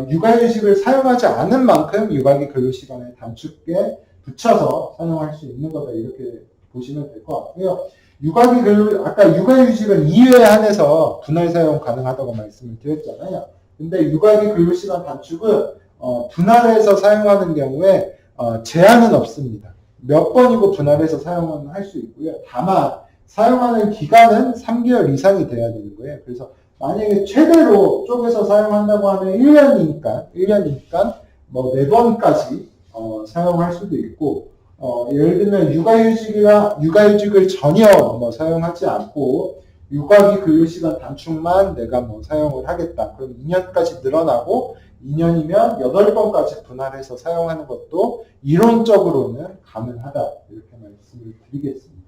육아휴직을 사용하지 않은 만큼 육아기 근로시간의 단축에 붙여서 사용할 수 있는 거다. 이렇게 보시면 될 것 같고요. 아까 육아휴직은 2회에 한해서 분할 사용 가능하다고 말씀을 드렸잖아요. 근데 육아기 근로시간 단축은 분할해서 사용하는 경우에 제한은 없습니다. 몇 번이고 분할해서 사용은 할 수 있고요. 다만 사용하는 기간은 3개월 이상이 돼야 되는 거예요. 그래서 만약에 최대로 쪼개서 사용한다고 하면 1년이니까 뭐 4번까지 사용할 수도 있고, 예를 들면 육아휴직을 전혀 뭐 사용하지 않고 육아기 근로시간 단축만 내가 뭐 사용을 하겠다. 그럼 2년까지 늘어나고 2년이면 8번까지 분할해서 사용하는 것도 이론적으로는 가능하다. 이렇게 말씀을 드리겠습니다.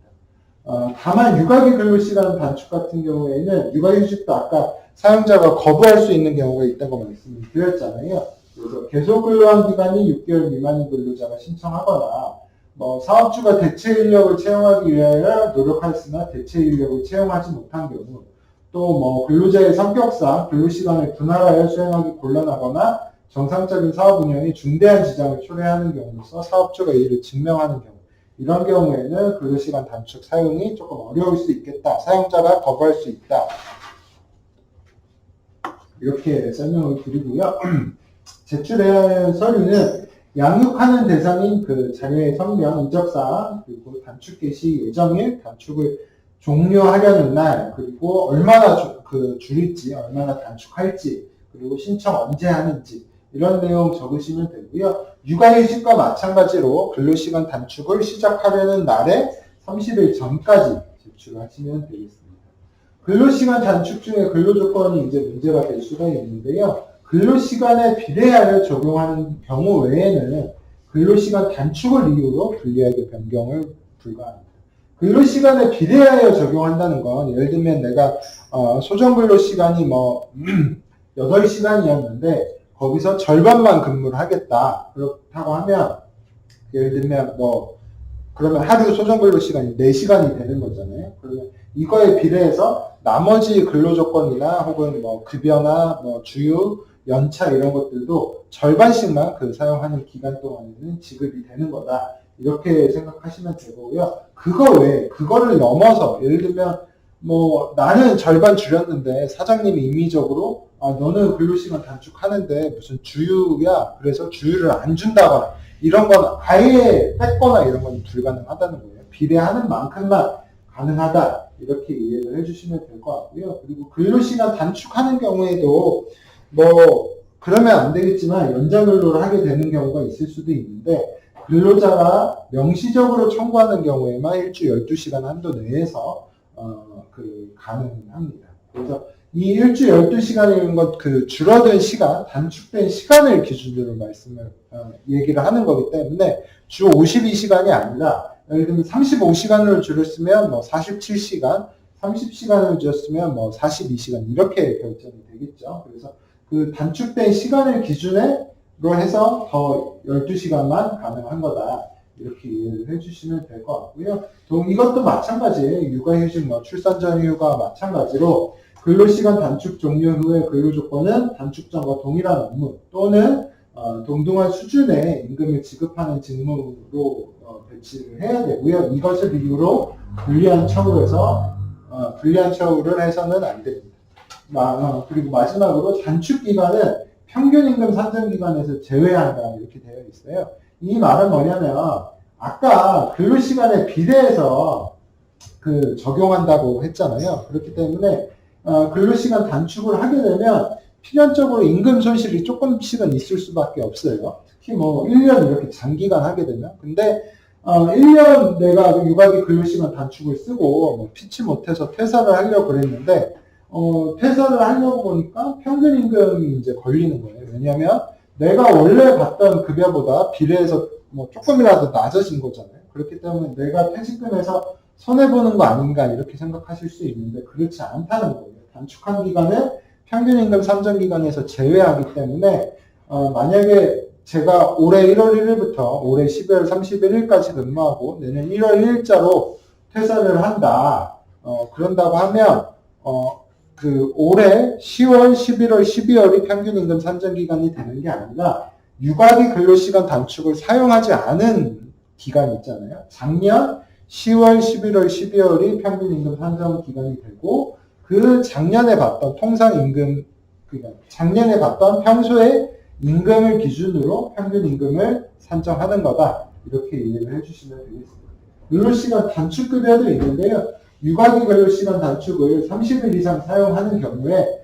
다만 육아기 근로시간 단축 같은 경우에는 육아휴직도 아까 사용자가 거부할 수 있는 경우가 있다고 말씀을 드렸잖아요. 그래서 계속 근로한 기간이 6개월 미만인 근로자가 신청하거나 뭐 사업주가 대체 인력을 채용하기 위하여 노력하였으나 대체 인력을 채용하지 못한 경우, 또 뭐 근로자의 성격상 근로시간을 분할하여 수행하기 곤란하거나 정상적인 사업 운영에 중대한 지장을 초래하는 경우로서 사업주가 이를 증명하는 경우, 이런 경우에는 근로시간 단축 사용이 조금 어려울 수 있겠다. 사용자가 거부할 수 있다. 이렇게 설명을 드리고요. 제출해야 하는 서류는 양육하는 대상인 그 자녀의 성명, 인적사항, 그리고 단축 개시 예정일, 단축을 종료하려는 날, 그리고 얼마나 줄일지, 얼마나 단축할지, 그리고 신청 언제 하는지 이런 내용 적으시면 되고요. 육아휴직과 마찬가지로 근로시간 단축을 시작하려는 날에 30일 전까지 제출하시면 되겠습니다. 근로시간 단축 중에 근로조건이 이제 문제가 될 수가 있는데요. 근로시간에 비례하여 적용하는 경우 외에는 근로시간 단축을 이유로 불리하게 변경을 불가합니다. 근로시간에 비례하여 적용한다는 건 예를 들면 내가 소정근로시간이 8시간이었는데 거기서 절반만 근무를 하겠다. 그렇다고 하면 예를 들면 그러면 하루 소정근로시간이 4시간이 되는 거잖아요. 그러면 이거에 비례해서 나머지 근로조건이나 혹은 급여나 주휴, 연차 이런 것들도 절반씩만 사용하는 기간 동안에는 지급이 되는 거다. 이렇게 생각하시면 되고요. 그거 외에, 그거를 넘어서, 예를 들면, 나는 절반 줄였는데 사장님이 임의적으로, 너는 근로시간 단축하는데 무슨 주휴야. 그래서 주휴를 안 준다거나, 이런 건 아예 뺐거나 이런 건 불가능하다는 거예요. 비례하는 만큼만 가능하다. 이렇게 이해를 해주시면 될 것 같고요. 그리고 근로시간 단축하는 경우에도 그러면 안 되겠지만 연장 근로를 하게 되는 경우가 있을 수도 있는데 근로자가 명시적으로 청구하는 경우에만 일주 12시간 한도 내에서 가능합니다. 그래서 이 일주 12시간이라는 것 줄어든 시간, 단축된 시간을 기준으로 얘기를 하는 거기 때문에 주 52시간이 아니라 예를 들면 35시간을 줄였으면 47시간, 30시간을 줄였으면 42시간 이렇게 결정이 되겠죠. 그래서 그 단축된 시간을 기준으로 해서 더 12시간만 가능한 거다. 이렇게 이해를 해주시면 될 것 같고요. 이것도 마찬가지예요. 육아휴직, 출산 전휴가 마찬가지로 근로시간 단축 종료 후의 근로조건은 단축 전과 동일한 업무 또는 동등한 수준의 임금을 지급하는 직무로 배치를 해야 되고요. 이것을 이유로 불리한 처우를 해서는 안 됩니다. 그리고 마지막으로 단축 기간은 평균 임금 산정 기간에서 제외한다 이렇게 되어 있어요. 이 말은 뭐냐면 아까 근로시간에 비례해서 적용한다고 했잖아요. 그렇기 때문에 근로시간 단축을 하게 되면 필연적으로 임금 손실이 조금씩은 있을 수밖에 없어요. 특히 1년 이렇게 장기간 하게 되면. 근데 1년 내가 육아기 근로시간 단축을 쓰고 피치 못해서 퇴사를 하려고 그랬는데 퇴사를 하려고 보니까 평균 임금이 이제 걸리는 거예요. 왜냐하면 내가 원래 받던 급여보다 비례해서 조금이라도 낮아진 거잖아요. 그렇기 때문에 내가 퇴직금에서 손해보는 거 아닌가 이렇게 생각하실 수 있는데 그렇지 않다는 거예요. 단축한 기간은 평균 임금 산정 기간에서 제외하기 때문에 만약에 제가 올해 1월 1일부터 올해 12월 31일까지 근무하고 내년 1월 1일자로 퇴사를 한다. 그런다고 하면 올해 10월, 11월, 12월이 평균 임금 산정 기간이 되는 게 아니라 육아기 근로시간 단축을 사용하지 않은 기간이 있잖아요. 작년 10월, 11월, 12월이 평균 임금 산정 기간이 되고 그 작년에 받던 통상 임금, 작년에 받던 평소의 임금을 기준으로 평균 임금을 산정하는 거다. 이렇게 이해를 해주시면 되겠습니다. 근로시간 단축급여도 있는데요. 육아기 근로시간 단축을 30일 이상 사용하는 경우에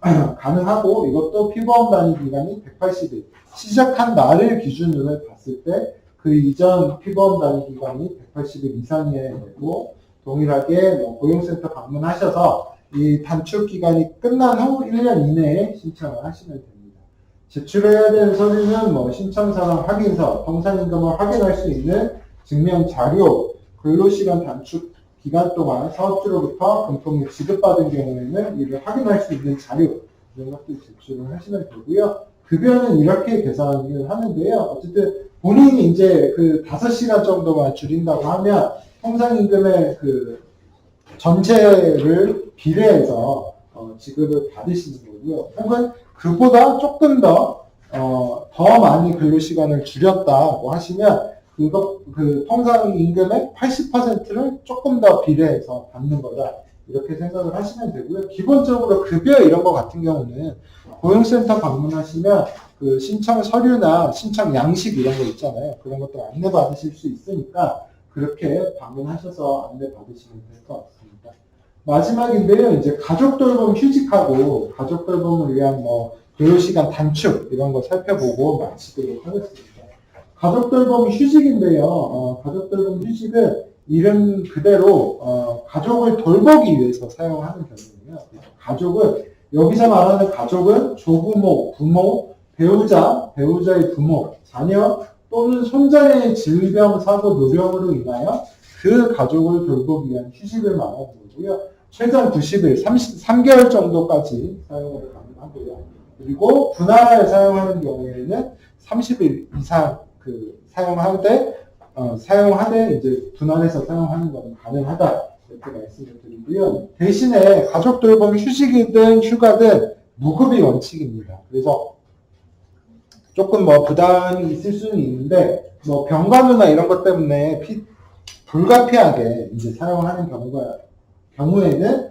가능하고 이것도 피보험 단위 기간이 180일. 시작한 날을 기준으로 봤을 때 그 이전 피보험 단위 기간이 180일 이상이어야 되고 동일하게 고용센터 방문하셔서 이 단축 기간이 끝난 후 1년 이내에 신청을 하시면 됩니다. 제출해야 되는 서류는 신청 사항 확인서, 통상임금을 확인할 수 있는 증명 자료, 근로시간 단축 기간 동안 사업주로부터 금품을 지급받은 경우에는 이를 확인할 수 있는 자료 이런 것들 제출을 하시면 되고요. 급여는 이렇게 계산을 하는데요. 어쨌든 본인이 이제 5시간 정도만 줄인다고 하면 통상임금의 전체를 비례해서 지급을 받으시는 거고요. 혹은 그보다 조금 더 많이 근로시간을 줄였다고 하시면 그 통상 임금의 80%를 조금 더 비례해서 받는 거다. 이렇게 생각을 하시면 되고요. 기본적으로 급여 이런 거 같은 경우는 고용센터 방문하시면 그 신청 서류나 신청 양식 이런 거 있잖아요. 그런 것들 안내 받으실 수 있으니까 그렇게 방문하셔서 안내 받으시면 될 것 같습니다. 마지막인데요. 이제 가족 돌봄 휴직하고 가족 돌봄을 위한 뭐 근로시간 단축 이런 거 살펴보고 마치도록 하겠습니다. 가족 돌봄 휴직인데요. 가족 돌봄 휴직은 이름 그대로 가족을 돌보기 위해서 사용하는 경우예요. 가족은 여기서 말하는 가족은 조부모, 부모, 배우자의 부모, 자녀 또는 손자의 질병, 사고, 노령으로 인하여 그 가족을 돌보기 위한 휴직을 말하는 거고요. 최장 90일, 3개월 정도까지 사용을 가능하고요. 그리고 분할을 사용하는 경우에는 30일 이상 사용하되 이제 분할해서 사용하는 것은 가능하다 이렇게 말씀을 드리고요. 대신에 가족 돌봄 휴직이든 휴가든 무급이 원칙입니다. 그래서 조금 뭐 부담이 있을 수는 있는데 뭐 병간호나 이런 것 때문에 불가피하게 이제 사용하는 경우에는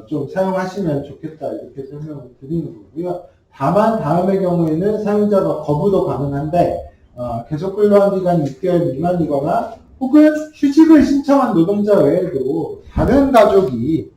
좀 사용하시면 좋겠다 이렇게 설명을 드리는 거고요. 다만 다음의 경우에는 사용자가 거부도 가능한데 계속 근로한 기간이 6개월 미만이거나 혹은 휴직을 신청한 노동자 외에도 다른 가족이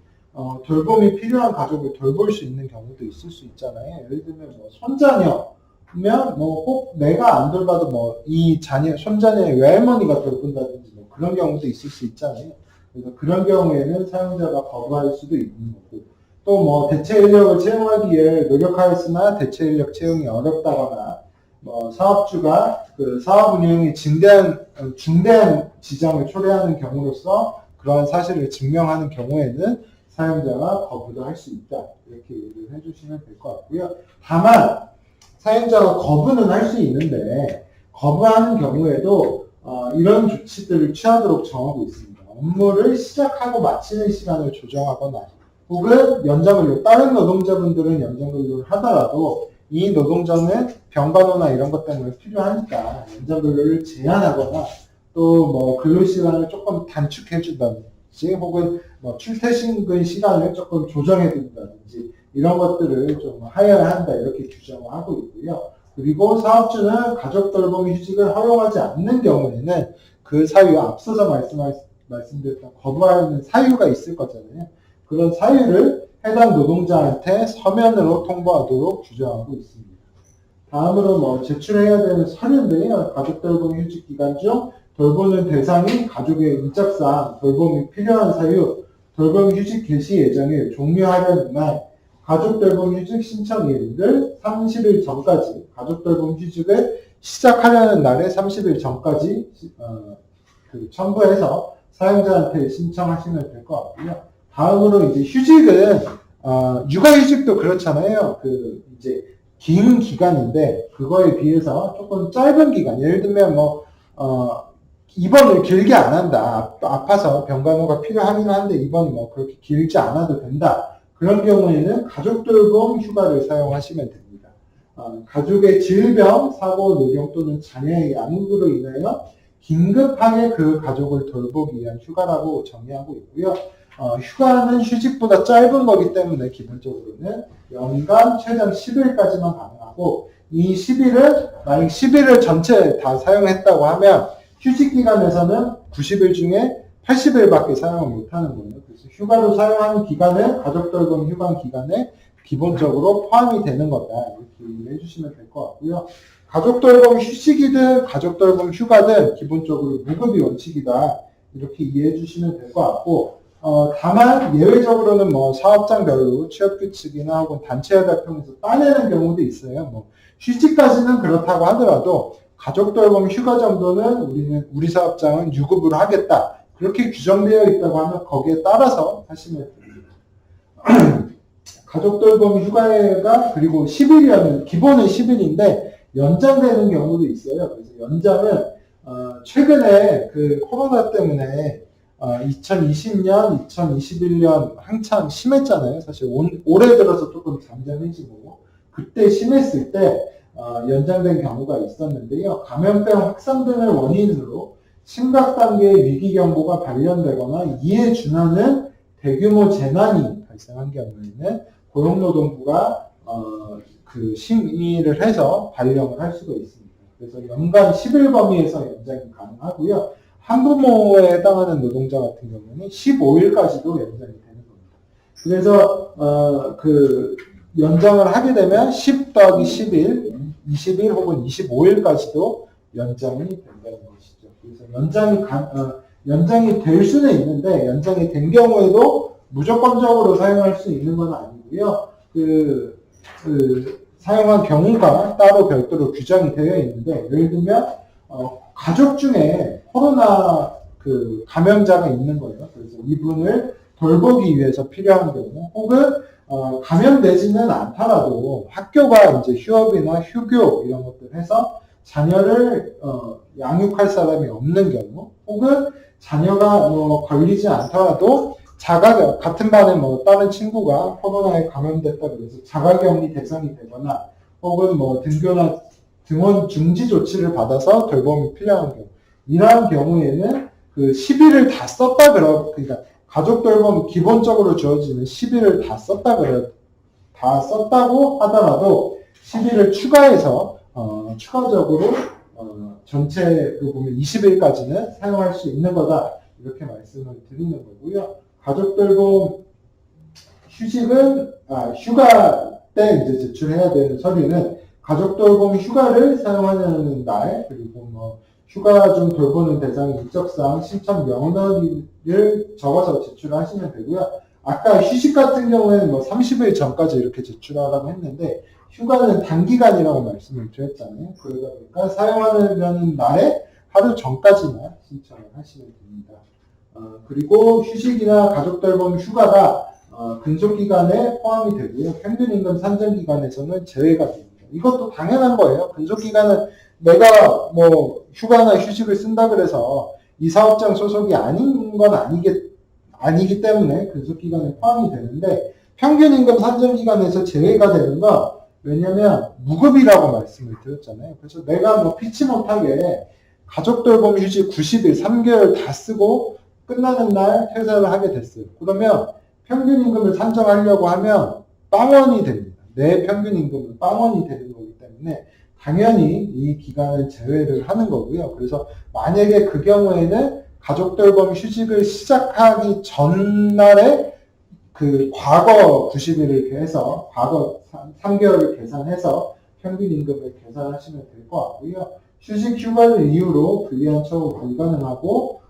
돌봄이 필요한 가족을 돌볼 수 있는 경우도 있을 수 있잖아요. 예를 들면 뭐 손자녀면 뭐 꼭 내가 안 돌봐도 뭐 이 손자녀의 외할머니가 돌본다든지 뭐 그런 경우도 있을 수 있잖아요. 그래서 그런 경우에는 사용자가 거부할 수도 있는 거고 또 뭐 대체 인력을 채용하기 위해 노력하였으나 대체 인력 채용이 어렵다거나 뭐 사업주가 그 사업 운영이 중대한 지장을 초래하는 경우로서 그러한 사실을 증명하는 경우에는 사용자가 거부도 할 수 있다. 이렇게 얘기를 해주시면 될 것 같고요. 다만 사용자가 거부는 할 수 있는데 거부하는 경우에도 이런 조치들을 취하도록 정하고 있습니다. 업무를 시작하고 마치는 시간을 조정하거나 혹은 연장근로, 다른 노동자분들은 연장근로를 하더라도 이 노동자는 병간호나 이런 것 때문에 필요하니까 연장근로를 제한하거나 또 뭐 근로시간을 조금 단축해준다든지 혹은 뭐 출퇴근 시간을 조금 조정해준다든지 이런 것들을 좀 하여야 한다 이렇게 규정을 하고 있고요. 그리고 사업주는 가족 돌봄 휴직을 허용하지 않는 경우에는 그 사유, 앞서서 말씀드렸던 거부하는 사유가 있을 거잖아요. 그런 사유를 해당 노동자한테 서면으로 통보하도록 규정하고 있습니다. 다음으로 뭐 제출해야 되는 서류인데요. 가족 돌봄 휴직 기간 중 돌보는 대상인 가족의 인적사항, 돌봄이 필요한 사유, 돌봄 휴직 개시 예정일, 종료하려는 날, 가족 돌봄 휴직 신청일을 30일 전까지, 가족 돌봄 휴직을 시작하려는 날에 30일 전까지 첨부해서 사용자한테 신청하시면 될 것 같고요. 다음으로 이제 휴직은 육아휴직도 그렇잖아요. 이제 긴 기간인데 그거에 비해서 조금 짧은 기간. 예를 들면 뭐 입원을 길게 안 한다. 아파서 병간호가 필요하긴 한데 입원이 뭐 그렇게 길지 않아도 된다. 그런 경우에는 가족돌봄 휴가를 사용하시면 됩니다. 가족의 질병, 사고, 노령 또는 자녀의 양육으로 인하여 긴급하게 그 가족을 돌보기 위한 휴가라고 정의하고 있고요. 휴가는 휴직보다 짧은 거기 때문에 기본적으로는 연간 최장 10일까지만 가능하고 이 10일을 만약 10일을 전체 다 사용했다고 하면 휴직 기간에서는 90일 중에 80일밖에 사용을 못하는 거예요. 그래서 휴가로 사용하는 기간은 가족 돌봄 휴가 기간에 기본적으로 포함이 되는 거다 이렇게 이해해 주시면 될 것 같고요. 가족 돌봄 휴직이든 가족 돌봄 휴가든 기본적으로 무급이 원칙이다 이렇게 이해해 주시면 될 것 같고 다만 예외적으로는 뭐 사업장별로 취업규칙이나 혹은 단체협약 통해서 따내는 경우도 있어요. 뭐 휴직까지는 그렇다고 하더라도 가족 돌봄 휴가 정도는 우리 사업장은 유급으로 하겠다. 그렇게 규정되어 있다고 하면 거기에 따라서 하시면 됩니다. 가족 돌봄 휴가가 그리고 10일이라는 기본은 10일인데 연장되는 경우도 있어요. 그래서 연장은 최근에 그 코로나 때문에 2020년, 2021년 한참 심했잖아요. 사실 올해 들어서 조금 잠잠해지고 그때 심했을 때 연장된 경우가 있었는데요. 감염병 확산 등을 원인으로 심각 단계의 위기 경보가 발령되거나 이에 준하는 대규모 재난이 발생한 경우에는 고용노동부가 그 심의를 해서 발령을 할 수가 있습니다. 그래서 연간 10일 범위에서 연장이 가능하고요. 한부모에 해당하는 노동자 같은 경우는 15일까지도 연장이 되는 겁니다. 그래서 그 연장을 하게 되면 10 더하기 10일, 20일 혹은 25일까지도 연장이 된다는 것이죠. 그래서 연장이 될 수는 있는데 연장이 된 경우에도 무조건적으로 사용할 수 있는 건 아니고요. 사용한 경우가 따로 별도로 규정이 되어 있는데 예를 들면 가족 중에 코로나 감염자가 있는 거예요. 그래서 이분을 돌보기 위해서 필요한 경우 혹은 감염되지는 않더라도 학교가 이제 휴업이나 휴교 이런 것들 해서 자녀를 양육할 사람이 없는 경우 혹은 자녀가 걸리지 않더라도 같은 반에 다른 친구가 코로나에 감염됐다 그래서 자가격리 대상이 되거나 혹은 등교나 등원 중지 조치를 받아서 돌봄이 필요한 경우 이러한 경우에는 그 10일을 다 썼다 그러니까 가족 돌봄 기본적으로 주어지는 10일을 다 썼다고 하더라도 10일을 추가해서 추가적으로 전체 보면 20일까지는 사용할 수 있는 거다 이렇게 말씀을 드리는 거고요. 가족 돌봄 휴가 때 이제 제출해야 되는 서류는 가족 돌봄 휴가를 사용하는 날 그리고 휴가 중 돌보는 대상의 인적사항 신청 명령을 적어서 제출하시면 되고요. 아까 휴식 같은 경우에는 30일 전까지 이렇게 제출하라고 했는데 휴가는 단기간이라고 말씀을 드렸잖아요. 그러다 보니까 사용하려는 날에 하루 전까지만 신청을 하시면 됩니다. 그리고 휴식이나 가족 돌봄 휴가가 근속기간에 포함이 되고요. 평균임금 산정기간에서는 제외가 됩니다. 이것도 당연한 거예요. 근속기간은 내가 휴가나 휴식을 쓴다 그래서 이 사업장 소속이 아닌 건 아니기 때문에 근속기간에 포함이 되는데 평균임금 산정기간에서 제외가 되는 건 왜냐면 무급이라고 말씀을 드렸잖아요. 그래서 내가 피치 못하게 가족 돌봄 휴직 90일, 3개월 다 쓰고 끝나는 날 퇴사를 하게 됐어요. 그러면 평균임금을 산정하려고 하면 빵원이 됩니다. 내 평균임금은 빵원이 되는 거기 때문에 당연히 이 기간을 제외를 하는 거고요. 그래서 만약에 그 경우에는 가족 돌봄 휴직을 시작하기 전날에 과거 90일을 해서 과거 3개월을 계산해서 평균임금을 계산하시면 될 것 같고요. 휴직 휴가를 이유로 불리한 처우 불가능하고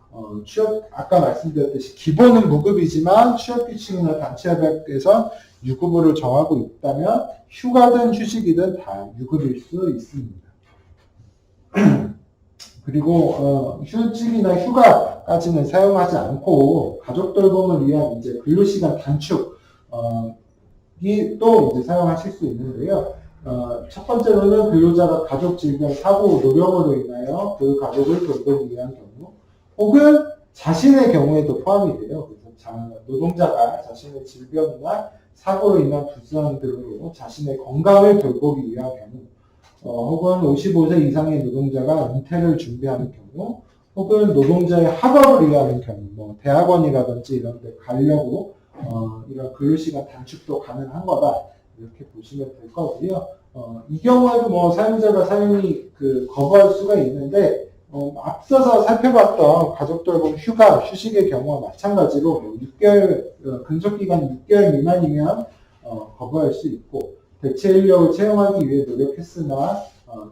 아까 말씀드렸듯이 기본은 무급이지만 취업규칙이나 단체협약에서 유급으로 정하고 있다면 휴가든 휴직이든 다 유급일 수 있습니다. 그리고 휴직이나 휴가까지는 사용하지 않고 가족 돌봄을 위한 이제 근로시간 단축이 또 이제 사용하실 수 있는데요. 첫 번째로는 근로자가 가족 질병, 사고, 노령으로 인하여 그 가족을 돌보기 위한 경우, 혹은 자신의 경우에도 포함이 돼요. 그래서 노동자가 자신의 질병이나 사고로 인한 부상 등으로 자신의 건강을 돌보기 위한 경우, 혹은 55세 이상의 노동자가 은퇴를 준비하는 경우, 혹은 노동자의 학업을 위하는 경우, 대학원이라든지 이런 데 가려고 이런 근로시간 단축도 가능한 거다. 이렇게 보시면 될 거고요. 이 경우에도 사용자가 사용이 거부할 수가 있는데, 앞서서 살펴봤던 가족 돌봄 휴가, 휴식의 경우와 마찬가지로 6개월, 근속기간 6개월 미만이면 거부할 수 있고, 대체 인력을 채용하기 위해 노력했으나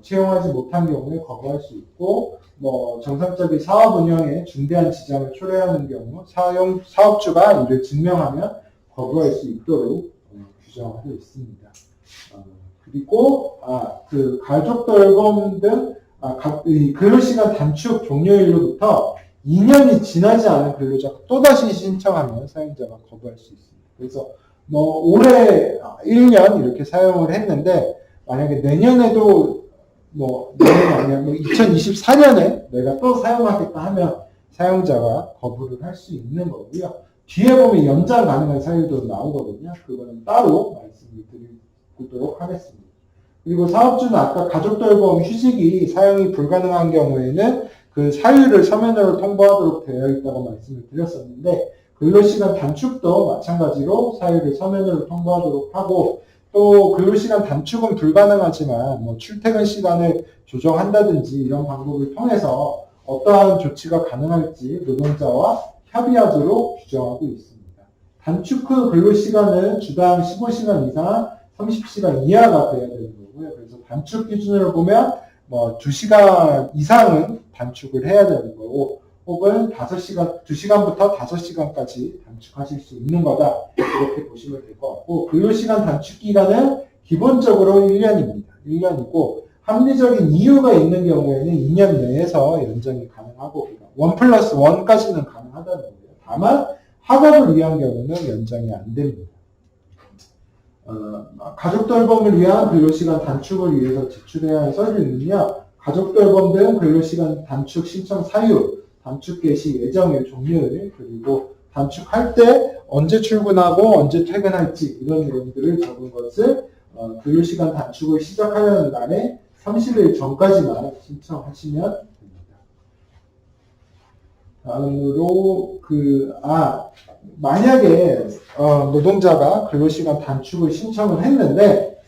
채용하지 못한 경우에 거부할 수 있고, 정상적인 사업 운영에 중대한 지장을 초래하는 경우 사업주가 이를 증명하면 거부할 수 있도록 규정하고 있습니다. 그리고 가족 돌봄 등 근로시간 단축 종료일로부터 2년이 지나지 않은 근로자가 또다시 신청하면 사용자가 거부할 수 있습니다. 그래서 올해 1년 이렇게 사용을 했는데 만약에 내년에도 내년이 아니라 2024년에 내가 또 사용하겠다 하면 사용자가 거부를 할 수 있는 거고요. 뒤에 보면 연장 가능한 사유도 나오거든요. 그거는 따로 말씀을 드리도록 하겠습니다. 그리고 사업주는 아까 가족돌봄 휴직이 사용이 불가능한 경우에는 그 사유를 서면으로 통보하도록 되어 있다고 말씀을 드렸었는데 근로시간 단축도 마찬가지로 사유를 서면으로 통보하도록 하고 또 근로시간 단축은 불가능하지만 뭐 출퇴근 시간을 조정한다든지 이런 방법을 통해서 어떠한 조치가 가능할지 노동자와 협의하도록 규정하고 있습니다. 단축 후 근로시간은 주당 15시간 이상 30시간 이하가 되어야 되는 거고요. 그래서 단축 기준으로 보면 뭐 2시간 이상은 단축을 해야 되는 거고 혹은 5시간, 2시간부터 5시간까지 단축하실 수 있는 거다. 이렇게 보시면 될 것 같고 근로시간 단축 기간은 기본적으로 1년입니다. 1년이고 합리적인 이유가 있는 경우에는 2년 내에서 연장이 가능하고 1+1까지는 가능하다는 거예요. 다만 학업을 위한 경우는 연장이 안 됩니다. 가족돌봄을 위한 근로시간 단축을 위해서 제출해야 할 서류는요. 가족돌봄 등 근로시간 단축 신청 사유, 단축 개시 예정일, 종료일, 그리고 단축할 때 언제 출근하고 언제 퇴근할지 이런 내용들을 적은 것을 근로시간 단축을 시작하려는 날에 30일 전까지만 신청하시면 됩니다. 다음으로 만약에 노동자가 근로시간 단축을 신청을 했는데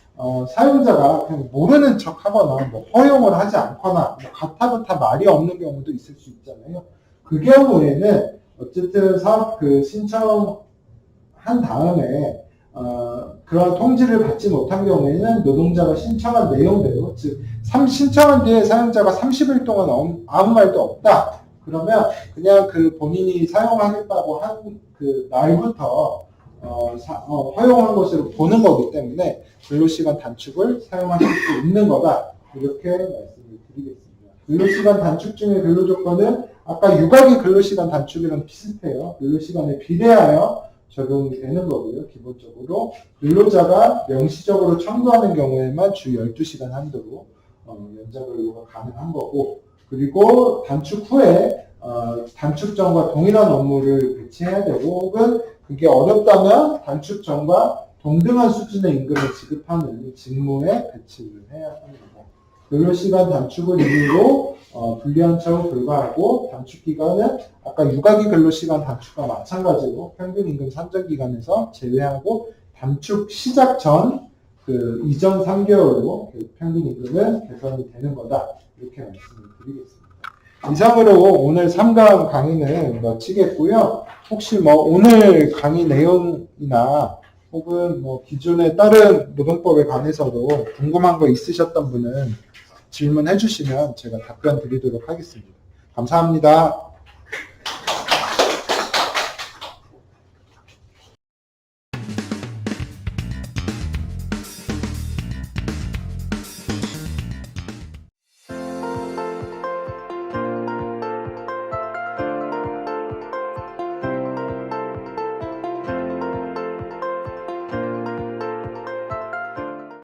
사용자가 그냥 모르는 척하거나 뭐 허용을 하지 않거나 뭐 가타부타 말이 없는 경우도 있을 수 있잖아요. 그 경우에는 어쨌든 사업 신청한 다음에 그런 통지를 받지 못한 경우에는 노동자가 신청한 내용대로 즉 신청한 뒤에 사용자가 30일 동안 아무 말도 없다. 그러면 그냥 본인이 사용하겠다고 한 날부터 허용한 것으로 보는 거기 때문에 근로시간 단축을 사용하실 수 있는 거다. 이렇게 말씀을 드리겠습니다. 근로시간 단축 중의 근로조건은 아까 육아기 근로시간 단축이랑 비슷해요. 근로시간에 비례하여 적용이 되는 거고요. 기본적으로 근로자가 명시적으로 청구하는 경우에만 주 12시간 한도로 연장 근로가 가능한 거고 그리고 단축 후에 단축 전과 동일한 업무를 배치해야 되고 혹은 그게 어렵다면 단축 전과 동등한 수준의 임금을 지급하는 직무에 배치를 해야 합니다. 근로시간 단축을 이유로 불리한 처우 불가하고 단축 기간은 아까 육아기 근로시간 단축과 마찬가지로 평균 임금 산정 기간에서 제외하고 단축 시작 전 이전 3개월로 평균 임금은 개선이 되는 거다. 이렇게 말씀을 드리겠습니다. 이상으로 오늘 3강 강의는 마치겠고요. 혹시 오늘 강의 내용이나 혹은 기존의 다른 노동법에 관해서도 궁금한 거 있으셨던 분은 질문해 주시면 제가 답변 드리도록 하겠습니다. 감사합니다.